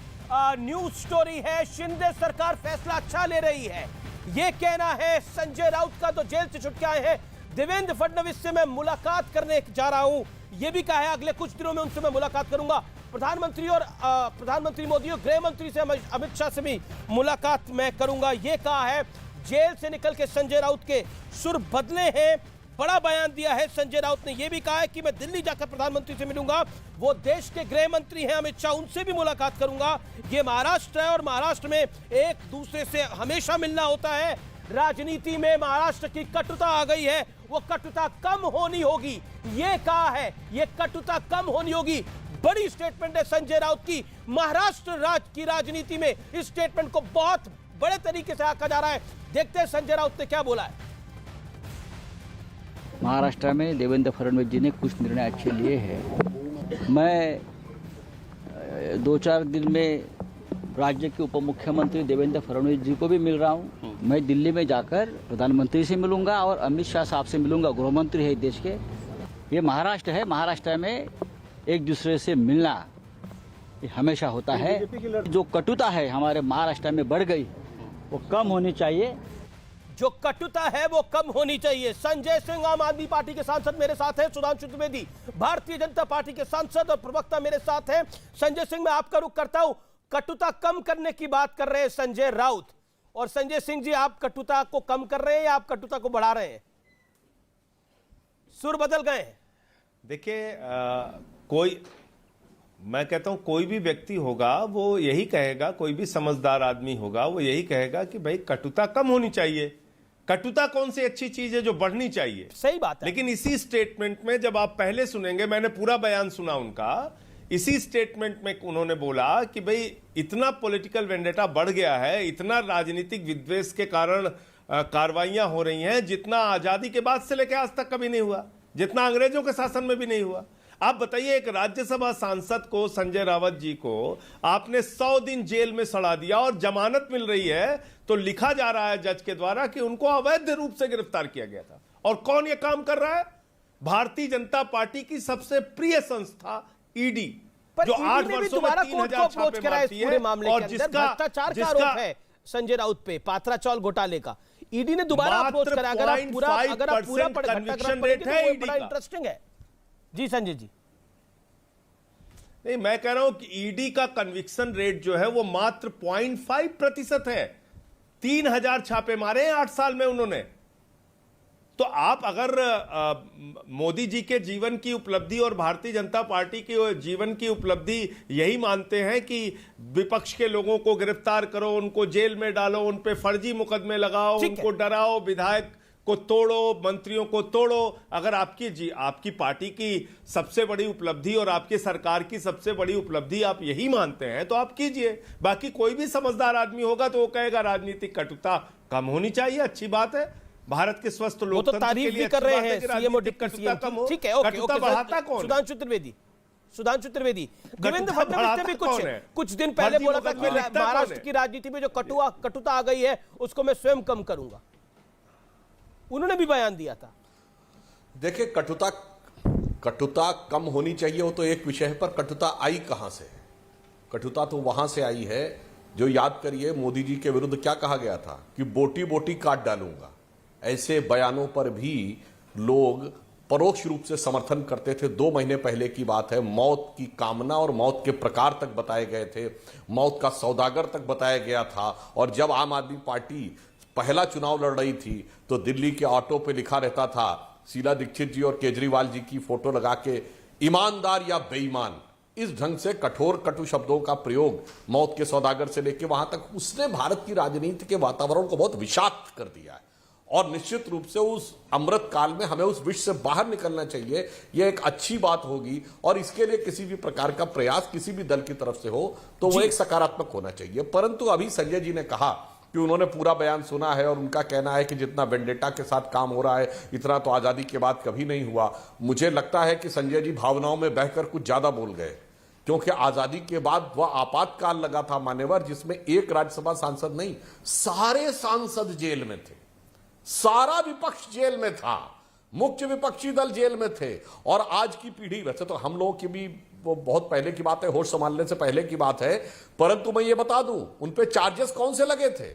न्यूज स्टोरी है। शिंदे सरकार फैसला अच्छा ले रही है, यह कहना है संजय राउत का, तो जेल से छुट के आए हैं। देवेंद्र फडणवीस से मैं मुलाकात करने जा रहा हूं, यह भी कहा है अगले कुछ दिनों में उनसे मैं मुलाकात करूंगा। प्रधानमंत्री मोदी और गृह मंत्री से अमित शाह से भी मुलाकात मैं करूंगा, यह कहा है। जेल से निकल के संजय राउत के सुर बदले हैं, बड़ा बयान दिया है संजय राउत ने। यह भी कहा है कि मैं दिल्ली जाकर प्रधानमंत्री से मिलूंगा, वो देश के गृह मंत्री हैं अमित शाह, उनसे भी मुलाकात करूंगा। ये महाराष्ट्र है और महाराष्ट्र में एक दूसरे से हमेशा मिलना होता है। राजनीति में महाराष्ट्र की कटुता आ गई है, वो कटुता कम होनी होगी, ये कहा है, ये कटुता कम होनी होगी। बड़ी स्टेटमेंट है संजय राउत की। महाराष्ट्र की राजनीति में इस स्टेटमेंट को बहुत बड़े तरीके से आंका जा रहा है। देखते हैं संजय राउत ने क्या बोला है। महाराष्ट्र में देवेंद्र फडणवीस जी ने कुछ निर्णय अच्छे लिए हैं। मैं 2-4 दिन में राज्य के उप मुख्यमंत्री देवेंद्र फडणवीस जी को भी मिल रहा हूं। मैं दिल्ली में जाकर प्रधानमंत्री से मिलूंगा और अमित शाह साहब से मिलूंगा, गृह मंत्री है देश के। ये महाराष्ट्र है, महाराष्ट्र में एक दूसरे से मिलना ये हमेशा होता है। जो कटुता है हमारे महाराष्ट्र में बढ़ गई, वो कम होनी चाहिए। जो कटुता है वो कम होनी चाहिए। संजय सिंह आम आदमी पार्टी के सांसद मेरे साथ हैं, सुधांशु त्रिवेदी भारतीय जनता पार्टी के सांसद और प्रवक्ता मेरे साथ हैं। संजय सिंह, मैं आपका रुख करता हूं। कटुता कम करने की बात कर रहे हैं संजय राउत, और संजय सिंह जी, आप कटुता को कम कर रहे हैं या आप कटुता को बढ़ा रहे हैं? सुर बदल गए हैं। देखिए, मैं कहता हूं कोई भी व्यक्ति होगा वो यही कहेगा, कोई भी समझदार आदमी होगा वो यही कहेगा कि भाई कटुता कम होनी चाहिए। कटुता कौन सी अच्छी चीज है जो बढ़नी चाहिए? सही बात है। लेकिन इसी स्टेटमेंट में जब आप पहले सुनेंगे, मैंने पूरा बयान सुना उनका, इसी स्टेटमेंट में उन्होंने बोला कि भाई इतना पॉलिटिकल वेंडेटा बढ़ गया है, इतना राजनीतिक विद्वेष के कारण कार्रवाइयां हो रही हैं, जितना आजादी के बाद से लेकर आज तक कभी नहीं हुआ, जितना अंग्रेजों के शासन में भी नहीं हुआ। आप बताइए, एक राज्यसभा सांसद को, संजय राउत जी को आपने 100 दिन जेल में सड़ा दिया और जमानत मिल रही है, तो लिखा जा रहा है जज के द्वारा कि उनको अवैध रूप से गिरफ्तार किया गया था। और कौन यह काम कर रहा है? भारतीय जनता पार्टी की सबसे प्रिय संस्था ईडी, जो 8 वर्षों में 3000 छापे मारती है और जिसका भ्रष्टाचार का आरोप है संजय राउत पे, पात्राचौल घोटाले का। ईडी ने दोबारा अप्रोच करा। अगर आप पूरा कन्विक्शन रेट है ईडी का, इंटरेस्टिंग है। जी संजय जी। नहीं, मैं कह रहा हूं कि ईडी का कन्विक्शन रेट जो है वो मात्र 0.5% है। 3000 छापे मारे हैं 8 साल में उन्होंने। तो आप अगर मोदी जी के जीवन की उपलब्धि और भारतीय जनता पार्टी के जीवन की उपलब्धि यही मानते हैं कि विपक्ष के लोगों को गिरफ्तार करो, उनको जेल में डालो, उन पे फर्जी मुकदमे लगाओ, उनको डराओ, विधायक को तोड़ो, मंत्रियों को तोड़ो, अगर आपकी पार्टी की सबसे बड़ी उपलब्धि और आपकी सरकार की सबसे बड़ी उपलब्धि आप यही मानते हैं, तो आप कीजिए। बाकी कोई भी समझदार आदमी होगा तो वो कहेगा राजनीतिक कटुता कम होनी चाहिए, अच्छी बात है। भारत के स्वस्थ लोकतंत्र तो तारीफ भी कर रहे हैं सीएम और डिप्टी सीएम, ठीक है। कटुता बढ़ाता कौन? सुधांशु त्रिवेदी देवेंद्र फडणवीस ने भी कुछ दिन पहले बोला था कि महाराष्ट्र की राजनीति में जो कटुता आ गई है उसको मैं स्वयं कम करूंगा। उन्होंने भी बयान दिया था। देखिए, कटुता कम होनी चाहिए, वो तो एक विषय है, पर कटुता आई कहां से? कटुता तो वहां से आई है जो, याद करिए, मोदी जी के विरुद्ध क्या कहा गया था कि बोटी बोटी काट डालूंगा। ऐसे बयानों पर भी लोग परोक्ष रूप से समर्थन करते थे। 2 महीने पहले की बात है, मौत की कामना और मौत के प्रकार तक बताए गए थे, मौत का सौदागर तक बताया गया था। और जब आम आदमी पार्टी पहला चुनाव लड़ रही थी तो दिल्ली के ऑटो पे लिखा रहता था, शीला दीक्षित जी और केजरीवाल जी की फोटो लगा के, ईमानदार या बेईमान। इस ढंग से कठोर कटु शब्दों का प्रयोग, मौत के सौदागर से लेकर वहां तक, उसने भारत की राजनीति के वातावरण को बहुत विषाक्त कर दिया है। और निश्चित रूप से उस अमृत काल में हमें उस विष से बाहर निकलना चाहिए। यह एक अच्छी बात होगी और इसके लिए किसी भी प्रकार का प्रयास किसी भी दल की तरफ से हो तो वो एक सकारात्मक होना चाहिए। परंतु अभी संजय जी ने कहा कि उन्होंने पूरा बयान सुना है और उनका कहना है कि जितना वेंडेटा के साथ काम हो रहा है इतना तो आजादी के बाद कभी नहीं हुआ। मुझे लगता है कि संजय जी भावनाओं में बहकर कुछ ज्यादा बोल गए, क्योंकि आजादी के बाद वह आपातकाल लगा था मान्यवर, जिसमें एक राज्यसभा सांसद नहीं, सारे सांसद जेल में थे, सारा विपक्ष जेल में था, मुख्य विपक्षी दल जेल में थे। और आज की पीढ़ी, वैसे तो हम लोगों की भी वो बहुत पहले की बात है, होश संभालने से पहले की बात है, परंतु मैं ये बता दूं उन पे चार्जेस कौन से लगे थे?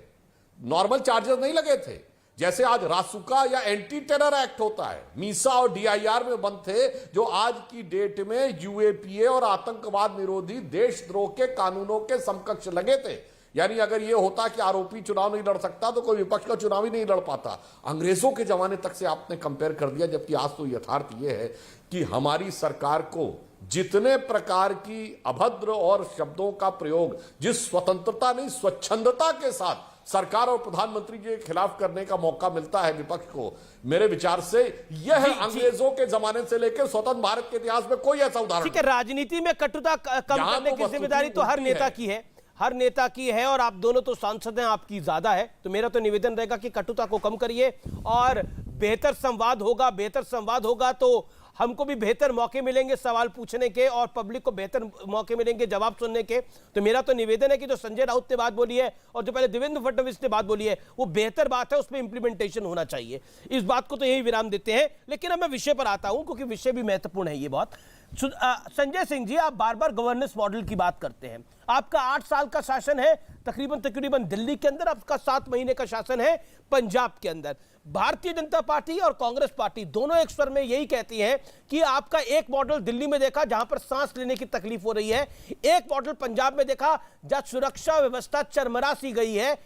नॉर्मल चार्जेस नहीं लगे थे। जैसे आज रासुका या एंटी टेरर एक्ट होता है, मीसा और डीआईआर में बंद थे, जो आज की डेट में यूएपीए और आतंकवाद निरोधी देशद्रोह के कानूनों के समकक्ष लगे थे। यानी अगर यह होता कि आरोपी चुनाव नहीं लड़ सकता तो कोई विपक्ष का चुनाव ही नहीं लड़ पाता। अंग्रेजों के जमाने तक से आपने कंपेयर कर दिया, जबकि आज तो यथार्थ यह है कि हमारी सरकार को जितने प्रकार की अभद्र और शब्दों का प्रयोग, जिस स्वतंत्रता नहीं स्वच्छंदता के साथ सरकार और प्रधानमंत्री के खिलाफ करने का मौका मिलता है विपक्ष को, मेरे विचार से यह अंग्रेजों के जमाने से लेकर स्वतंत्र भारत के इतिहास में कोई ऐसा उदाहरण ठीक है। राजनीति में कटुता कम करने की जिम्मेदारी तो हर नेता की है, हर नेता की है, और आप दोनों तो सांसद हैं, आपकी ज्यादा है। तो मेरा तो निवेदन रहेगा कि कटुता को कम करिए और बेहतर संवाद होगा। बेहतर संवाद होगा तो हमको भी बेहतर मौके मिलेंगे सवाल पूछने के और पब्लिक को बेहतर मौके मिलेंगे जवाब सुनने के। तो मेरा तो निवेदन है कि जो संजय राउत ने बात बोली है और जो पहले देवेंद्र फडणवीस ने बात बोली है वो बेहतर बात है, उसमें इंप्लीमेंटेशन होना चाहिए। इस बात को तो यही विराम देते हैं। लेकिन अब मैं विषय पर आता हूं क्योंकि विषय भी महत्वपूर्ण है ये बहुत। संजय सिंह जी, आप बार बार गवर्नेंस मॉडल की बात करते हैं। आपका 8 साल का शासन है तकरीबन दिल्ली के अंदर, आपका 7 महीने का शासन है पंजाब के अंदर। भारतीय जनता पार्टी और कांग्रेस पार्टी दोनों एक स्वर में यही कहती हैं कि आपका एक मॉडल दिल्ली में देखा जहां पर सांस लेने की तकलीफ हो रही है, एक मॉडल पंजाब में देखा जहां सुरक्षा व्यवस्था चरमरा सी गई है।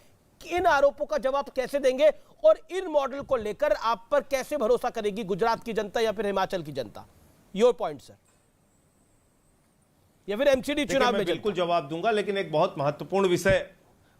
इन आरोपों का जवाब कैसे देंगे और इन मॉडल को लेकर आप पर कैसे भरोसा करेगी गुजरात की जनता या फिर हिमाचल की जनता? योर पॉइंट सर, या फिर एमसीडी चुनाव में? बिल्कुल जवाब दूंगा, लेकिन एक बहुत महत्वपूर्ण विषय,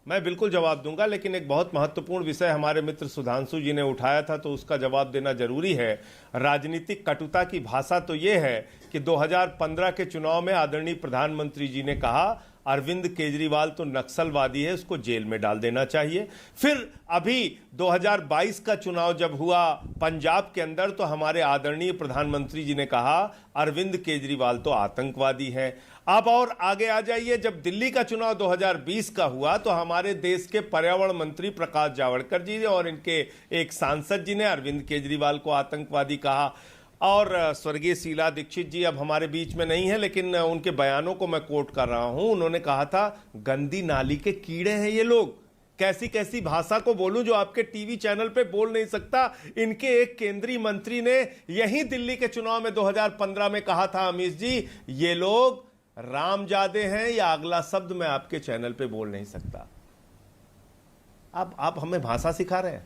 मैं बिल्कुल जवाब दूंगा, लेकिन एक बहुत महत्वपूर्ण विषय हमारे मित्र सुधांशु जी ने उठाया था तो उसका जवाब देना जरूरी है। राजनीतिक कटुता की भाषा तो यह है कि 2015 के चुनाव में आदरणीय प्रधानमंत्री जी ने कहा अरविंद केजरीवाल तो नक्सलवादी है, उसको जेल में डाल देना चाहिए। फिर अभी 2022 का चुनाव जब हुआ पंजाब के अंदर तो हमारे आदरणीय प्रधानमंत्री जी ने कहा अरविंद केजरीवाल तो आतंकवादी है। अब और आगे आ जाइए, जब दिल्ली का चुनाव 2020 का हुआ तो हमारे देश के पर्यावरण मंत्री प्रकाश जावड़ेकर जी और इनके एक सांसद जी ने अरविंद केजरीवाल को आतंकवादी कहा। और स्वर्गीय शीला दीक्षित जी अब हमारे बीच में नहीं है, लेकिन उनके बयानों को मैं कोट कर रहा हूं। उन्होंने कहा था गंदी नाली के कीड़े हैं ये लोग। कैसी कैसी भाषा को बोलूं जो आपके टीवी चैनल पे बोल नहीं सकता। इनके एक केंद्रीय मंत्री ने यही दिल्ली के चुनाव में 2015 में कहा था, अमीश जी ये लोग रामजादे हैं, या अगला शब्द मैं आपके चैनल पे बोल नहीं सकता। आप हमें भाषा सिखा रहे हैं,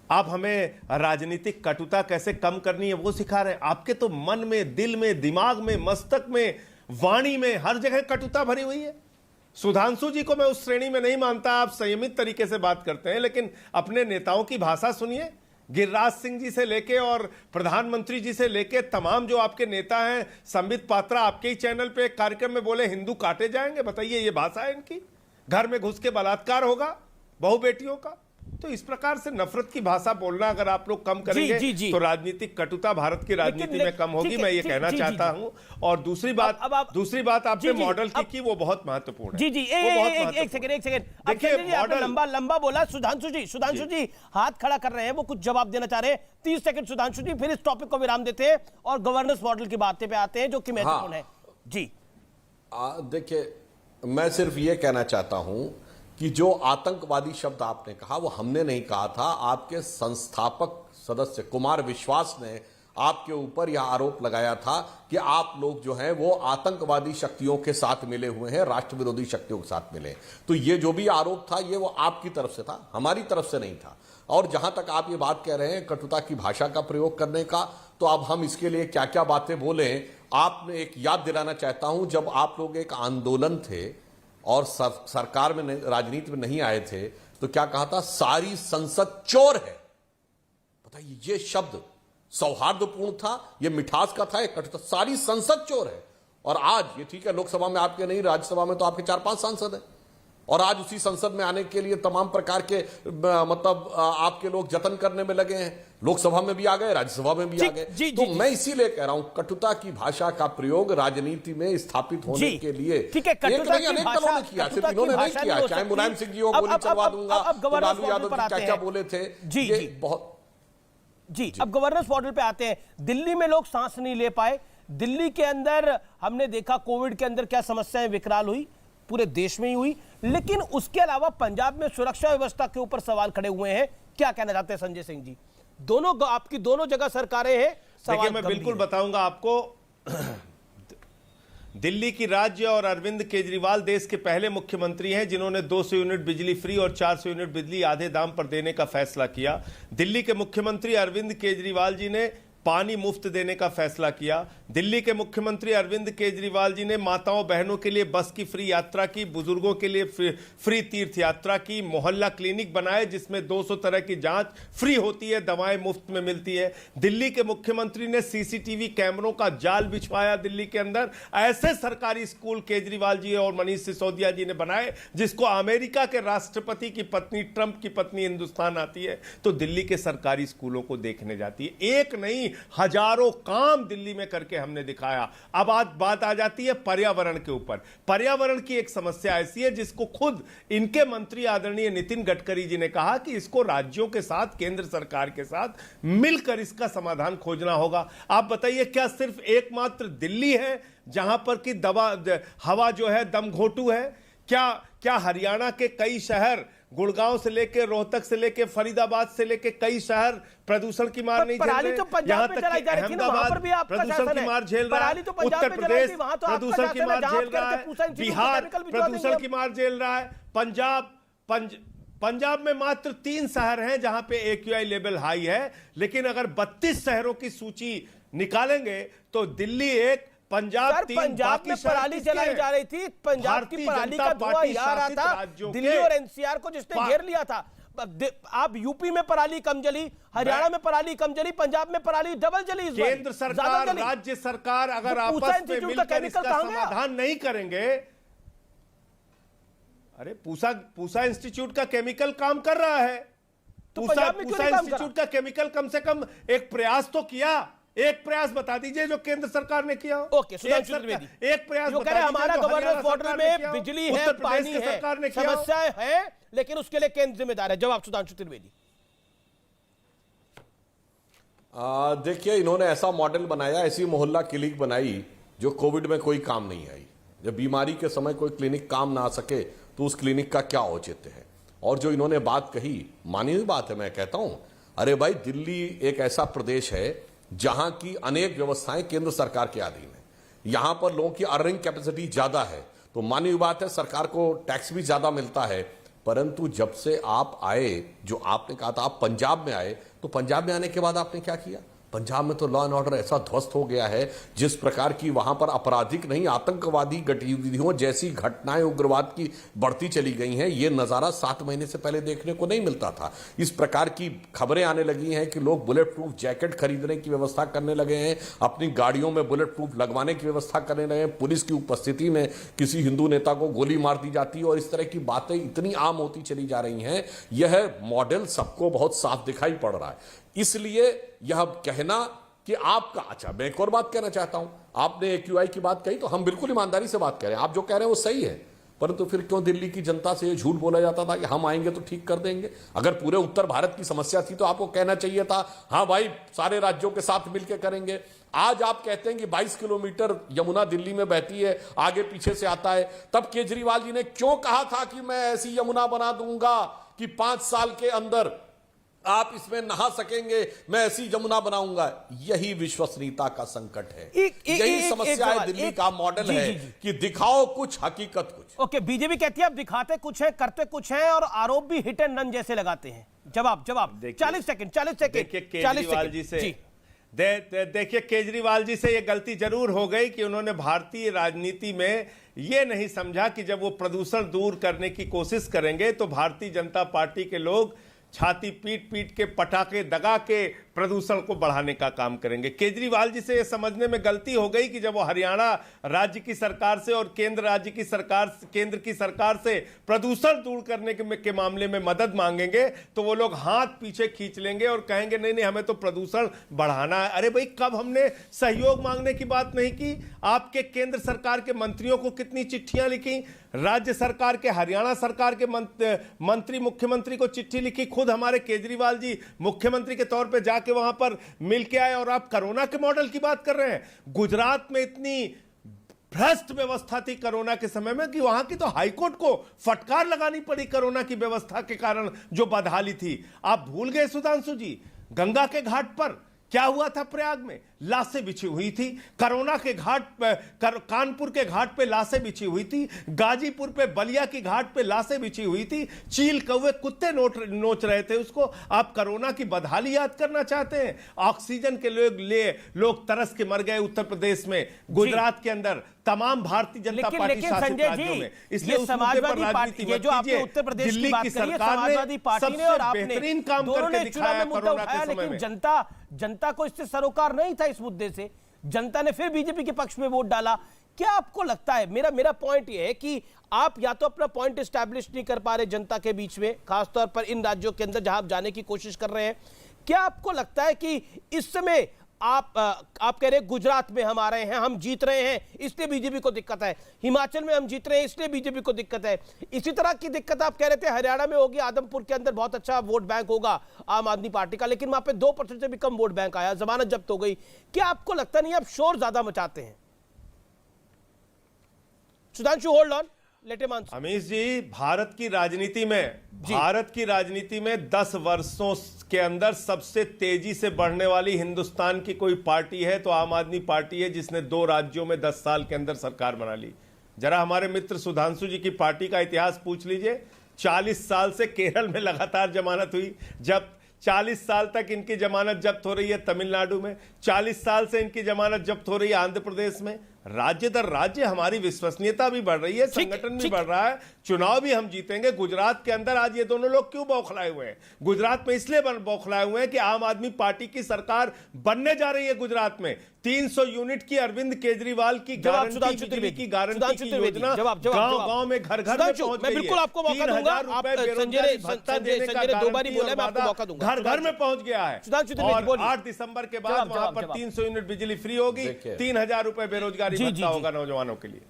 आप हमें राजनीतिक कटुता कैसे कम करनी है वो सिखा रहे हैं। आपके तो मन में, दिल में, दिमाग में, मस्तक में, वाणी में हर जगह कटुता भरी हुई है। सुधांशु जी को मैं उस श्रेणी में नहीं मानता, आप संयमित तरीके से बात करते हैं, लेकिन अपने नेताओं की भाषा सुनिए। गिरिराज सिंह जी से लेके और प्रधानमंत्री जी से लेके तमाम जो आपके नेता हैं, संबित पात्रा आपके ही चैनल पे एक कार्यक्रम में बोले हिंदू काटे जाएंगे। बताइए ये भाषा है इनकी? घर में घुस के बलात्कार होगा बहु बेटियों का। तो इस प्रकार से नफरत की भाषा बोलना अगर आप लोग कम करेंगे तो राजनीतिक कटुता भारत की राजनीति में कम होगी, मैं ये कहना चाहता हूं। और दूसरी बात आपने मॉडल की वो बहुत महत्वपूर्ण है। जी एक सेकंड देखिए, आपने लंबा बोला। सुधांशु जी हाथ खड़ा कर रहे हैं, वो कुछ जवाब देना चाह रहे हैं। 30 सेकंड सुधांशु जी, फिर इस टॉपिक को विराम देते हैं और गवर्नेंस मॉडल की बातें पे आते हैं जो कि महत्वपूर्ण है। जी देखिए, मैं सिर्फ ये कहना चाहता हूं कि जो आतंकवादी शब्द आपने कहा वो हमने नहीं कहा था, आपके संस्थापक सदस्य कुमार विश्वास ने आपके ऊपर यह आरोप लगाया था कि आप लोग जो हैं वो आतंकवादी शक्तियों के साथ मिले हुए हैं, राष्ट्र विरोधी शक्तियों के साथ मिले। तो ये जो भी आरोप था ये वो आपकी तरफ से था, हमारी तरफ से नहीं था। और जहां तक आप ये बात कह रहे हैं कटुता की भाषा का प्रयोग करने का, तो अब हम इसके लिए क्या क्या बातें बोलें आपने एक याद दिलाना चाहता हूं, जब आप लोग एक आंदोलन थे और सरकार में राजनीति में नहीं आए थे तो क्या कहा था? सारी संसद चोर है। बताइए, ये शब्द सौहार्दपूर्ण था, ये मिठास का था, ये कटु था। सारी संसद चोर है। और आज ये ठीक है, लोकसभा में आपके नहीं, राज्यसभा में तो आपके 4-5 सांसद हैं, और आज उसी संसद में आने के लिए तमाम प्रकार के मतलब आपके लोग जतन करने में लगे हैं। लोकसभा में भी आ गए, राज्यसभा में भी आ गए। तो मैं इसीलिए कह रहा हूं, कटुता की भाषा का प्रयोग राजनीति में स्थापित होने के लिए ठीक है, कटुता की अनेक दलों ने किया, सिर्फ इन्होंने नहीं किया। चाहे मुलायम सिंह जी हो, गोली चलवा दूंगा, लालू यादव जी क्या क्या बोले थे, ये बहुत। जी, अब गवर्नेंस मॉडल पे आते हैं। दिल्ली में लोग सांस नहीं ले पाए। दिल्ली के अंदर हमने देखा कोविड के अंदर क्या समस्याएं विकराल हुई, पूरे देश में ही हुई, लेकिन उसके अलावा पंजाब में सुरक्षा व्यवस्था के ऊपर सवाल खड़े हुए हैं। क्या कहना चाहते हैं संजय सिंह जी? दोनों आपकी दोनों जगह सरकारें हैं, देखिए मैं बिल्कुल बताऊंगा आपको। दिल्ली की राज्य और अरविंद केजरीवाल देश के पहले मुख्यमंत्री हैं जिन्होंने 200 यूनिट बिजली फ्री और 400 यूनिट बिजली आधे दाम पर देने का फैसला किया। दिल्ली के मुख्यमंत्री अरविंद केजरीवाल जी ने पानी मुफ्त देने का फैसला किया। दिल्ली के मुख्यमंत्री अरविंद केजरीवाल जी ने माताओं बहनों के लिए बस की फ्री यात्रा की, बुजुर्गों के लिए फ्री तीर्थ यात्रा की, मोहल्ला क्लिनिक बनाए जिसमें 200 तरह की जांच फ्री होती है, दवाएं मुफ्त में मिलती है। दिल्ली के मुख्यमंत्री ने सीसीटीवी कैमरों का जाल बिछवाया दिल्ली के अंदर। ऐसे सरकारी स्कूल केजरीवाल जी और मनीष सिसोदिया जी ने बनाए जिसको अमेरिका के राष्ट्रपति की पत्नी, ट्रंप की पत्नी हिंदुस्तान आती है तो दिल्ली के सरकारी स्कूलों को देखने जाती है। एक नहीं, हजारों काम दिल्ली में करके हमने दिखाया। अब आज बात आ जाती है पर्यावरण के ऊपर। पर्यावरण की एक समस्या ऐसी है जिसको खुद इनके मंत्री आदरणीय नितिन गडकरी जी ने कहा कि इसको राज्यों के साथ, केंद्र सरकार के साथ मिलकर इसका समाधान खोजना होगा। आप बताइए, क्या सिर्फ एकमात्र दिल्ली है जहां पर कि हवा जो है दमघोटू है? क्या हरियाणा के कई शहर, गुड़गांव से लेकर रोहतक से लेकर फरीदाबाद से लेकर कई शहर प्रदूषण की मार नहीं झेल रहे। यहां तक कि अहमदाबाद प्रदूषण की मार झेल रहा है, उत्तर प्रदेश प्रदूषण की मार झेल रहा है, बिहार प्रदूषण की मार झेल रहा है, पंजाब में मात्र 3 शहर हैं जहां पे AQI लेवल हाई है। लेकिन अगर 32 शहरों की सूची निकालेंगे तो दिल्ली एक, पंजाब में पराली जलाई जा रही थी। पंजाब की पराली का धुआं आ रहा था दिल्ली और NCR को जिसने घेर लिया था। आप यूपी में पराली कम जली, हरियाणा में पराली कम जली, पंजाब में पराली डबल जली। केंद्र सरकार, राज्य सरकार अगर आपस में मिलकर इसका समाधान नहीं करेंगे। अरे पूसा इंस्टीट्यूट का केमिकल काम कर रहा है, तो पूसा इंस्टीट्यूट का केमिकल कम से कम एक प्रयास तो किया। एक प्रयास बता दीजिए जो केंद्र सरकार ने किया। ओके, सुधांशु त्रिवेदी, एक प्रयास बता दीजिए। हमारा गवर्नेंस मॉडल में बिजली है, पानी है, समस्याएं है, लेकिन उसके लिए केंद्र जिम्मेदार है। जवाब सुधांशु त्रिवेदी। देखिए, इन्होंने ऐसा मॉडल बनाया, ऐसी मोहल्ला क्लिनिक बनाई जो कोविड में कोई काम नहीं आई। जब बीमारी के समय कोई क्लिनिक काम ना आ सके तो उस क्लिनिक का क्या औचित्य है? और जो इन्होंने बात कही, मानी हुई बात है, मैं कहता हूं, अरे भाई, दिल्ली एक ऐसा प्रदेश है जहां की अनेक व्यवस्थाएं केंद्र सरकार के अधीन है। यहां पर लोगों की अर्निंग कैपेसिटी ज्यादा है, तो मानी हुई बात है, सरकार को टैक्स भी ज्यादा मिलता है। परंतु जब से आप आए, जो आपने कहा था आप पंजाब में आए, तो पंजाब में आने के बाद आपने क्या किया? पंजाब में तो लॉ एंड ऑर्डर ऐसा ध्वस्त हो गया है, जिस प्रकार की वहां पर आपराधिक नहीं, आतंकवादी गतिविधियों जैसी घटनाएं, उग्रवाद की बढ़ती चली गई हैं। ये नजारा 7 महीने से पहले देखने को नहीं मिलता था। इस प्रकार की खबरें आने लगी हैं कि लोग बुलेट प्रूफ जैकेट खरीदने की व्यवस्था करने लगे हैं, अपनी गाड़ियों में बुलेट प्रूफ लगवाने की व्यवस्था करने लगे हैं, पुलिस की उपस्थिति में किसी हिंदू नेता को गोली मार दी जाती है, और इस तरह की बातें इतनी आम होती चली जा रही हैं। यह मॉडल सबको बहुत साफ दिखाई पड़ रहा है। इसलिए यह कहना कि आपका, अच्छा, मैं एक और बात कहना चाहता हूं, आपने AQI की बात कही तो हम बिल्कुल ईमानदारी से बात करें, आप जो कह रहे हैं वो सही है, परंतु फिर क्यों दिल्ली की जनता से ये झूठ बोला जाता था कि हम आएंगे तो ठीक कर देंगे? अगर पूरे उत्तर भारत की समस्या थी तो आपको कहना चाहिए था, हाँ भाई, सारे राज्यों के साथ मिलकर करेंगे। आज आप कहते हैं कि 22 किलोमीटर यमुना दिल्ली में बहती है, आगे पीछे से आता है। तब केजरीवाल जी ने क्यों कहा था कि मैं ऐसी यमुना बना दूंगा कि 5 साल के अंदर आप इसमें नहा सकेंगे, मैं ऐसी यमुना बनाऊंगा? यही विश्वसनीयता का संकट है, यही समस्या है। दिल्ली का मॉडल है कि दिखाओ कुछ, हकीकत कुछ। ओके, बीजेपी कहती है आप दिखाते कुछ है, करते कुछ है, और आरोप भी हिट एंड रन जैसे लगाते हैं। जवाब 40 सेकंड। केजरीवाल जी से देखिए, केजरीवाल जी से ये गलती जरूर हो गई कि उन्होंने भारतीय राजनीति में ये नहीं समझा कि जब वो प्रदूषण दूर करने की कोशिश करेंगे तो भारतीय जनता पार्टी के लोग छाती पीट पीट के, पटाखे दगा के प्रदूषण को बढ़ाने का काम करेंगे। केजरीवाल जी से यह समझने में गलती हो गई कि जब वो हरियाणा राज्य की सरकार से और केंद्र की सरकार से प्रदूषण दूर करने के मामले में मदद मांगेंगे तो वो लोग हाथ पीछे खींच लेंगे और कहेंगे नहीं नहीं, हमें तो प्रदूषण बढ़ाना है। अरे भाई, कब हमने सहयोग मांगने की बात नहीं की? आपके केंद्र सरकार के मंत्रियों को कितनी चिट्ठियां लिखी, राज्य सरकार के, हरियाणा सरकार के मंत्री मुख्यमंत्री को चिट्ठी लिखी, खुद हमारे केजरीवाल जी मुख्यमंत्री के तौर पे जाके वहां पर मिल के आए। और आप कोरोना के मॉडल की बात कर रहे हैं। गुजरात में इतनी भ्रष्ट व्यवस्था थी कोरोना के समय में कि वहां की तो हाईकोर्ट को फटकार लगानी पड़ी कोरोना की व्यवस्था के कारण जो बदहाली थी। आप भूल गए सुधांशु जी, गंगा के घाट पर क्या हुआ था? प्रयाग में लाशें बिछी हुई थी। कोरोना के घाट पर, कानपुर के घाट पे लाशें बिछी हुई थी। गाजीपुर पे, बलिया की घाट पे लाशें बिछी हुई थी। चील कौवे कुत्ते नोच रहे थे उसको। आप कोरोना की बदहाली याद करना चाहते हैं? ऑक्सीजन के लोग तरस के मर गए उत्तर प्रदेश में, गुजरात के अंदर, तमाम भारतीय जनता पार्टी शासित राज्यों में। इसलिए समाजवादी पार्टी, ये जो आपने उत्तर प्रदेश की बात करी है, समाजवादी पार्टी ने और आपने बेहतरीन काम करके दिखाया कोरोना के समय में। जनता को इससे सरोकार नहीं था। इस मुद्दे से जनता ने फिर बीजेपी के पक्ष में वोट डाला। क्या आपको लगता है, मेरा पॉइंट यह है कि आप या तो अपना पॉइंट एस्टैब्लिश नहीं कर पा रहे जनता के बीच में, खासतौर पर इन राज्यों के अंदर जहां आप जाने की कोशिश कर रहे हैं। क्या आपको लगता है कि इस समय आप कह रहे हैं गुजरात में हम आ रहे हैं, हम जीत रहे हैं, इसलिए बीजेपी को दिक्कत है, हिमाचल में हम जीत रहे हैं इसलिए बीजेपी को दिक्कत है, इसी तरह की दिक्कत आप कह रहे थे हरियाणा में होगी, आदमपुर के अंदर बहुत अच्छा वोट बैंक होगा आम आदमी पार्टी का, लेकिन वहां पे 2% से भी कम वोट बैंक आया, जमानत जब्त हो गई। क्या आपको लगता नहीं आप शोर ज्यादा मचाते हैं? Sudhanshu, hold on, let him answer. Amish ji, Bharat की राजनीति में 10 वर्षों के अंदर सबसे तेजी से बढ़ने वाली हिंदुस्तान की कोई पार्टी है तो आम आदमी पार्टी है, जिसने 2 राज्यों में 10 साल के अंदर सरकार बना ली। जरा हमारे मित्र सुधांशु जी की पार्टी का इतिहास पूछ लीजिए। 40 साल से केरल में लगातार जमानत हुई, जब 40 साल तक इनकी जमानत जब्त हो रही है तमिलनाडु में, 40 साल से इनकी जमानत जब्त हो रही है आंध्र प्रदेश में। राज्य दर राज्य हमारी विश्वसनीयता भी बढ़ रही है, संगठन भी बढ़ रहा है, चुनाव भी हम जीतेंगे। गुजरात के अंदर आज ये दोनों लोग क्यों बौखलाए हुए हैं? गुजरात में इसलिए बौखलाए हुए हैं कि आम आदमी पार्टी की सरकार बनने जा रही है गुजरात में। 300 यूनिट की अरविंद केजरीवाल की गारंटी की योजना गांव-गांव में, घर-घर में पहुंच गई है। 3000 रुपए बेरोजगारी भत्ता देने का घर-घर में पहुंच गया है। और 8 दिसंबर के बाद वहां पर 300 यूनिट बिजली फ्री होगी, 3000 रुपए बेरोजगारी भत्ता होगा नौजवानों के लिए।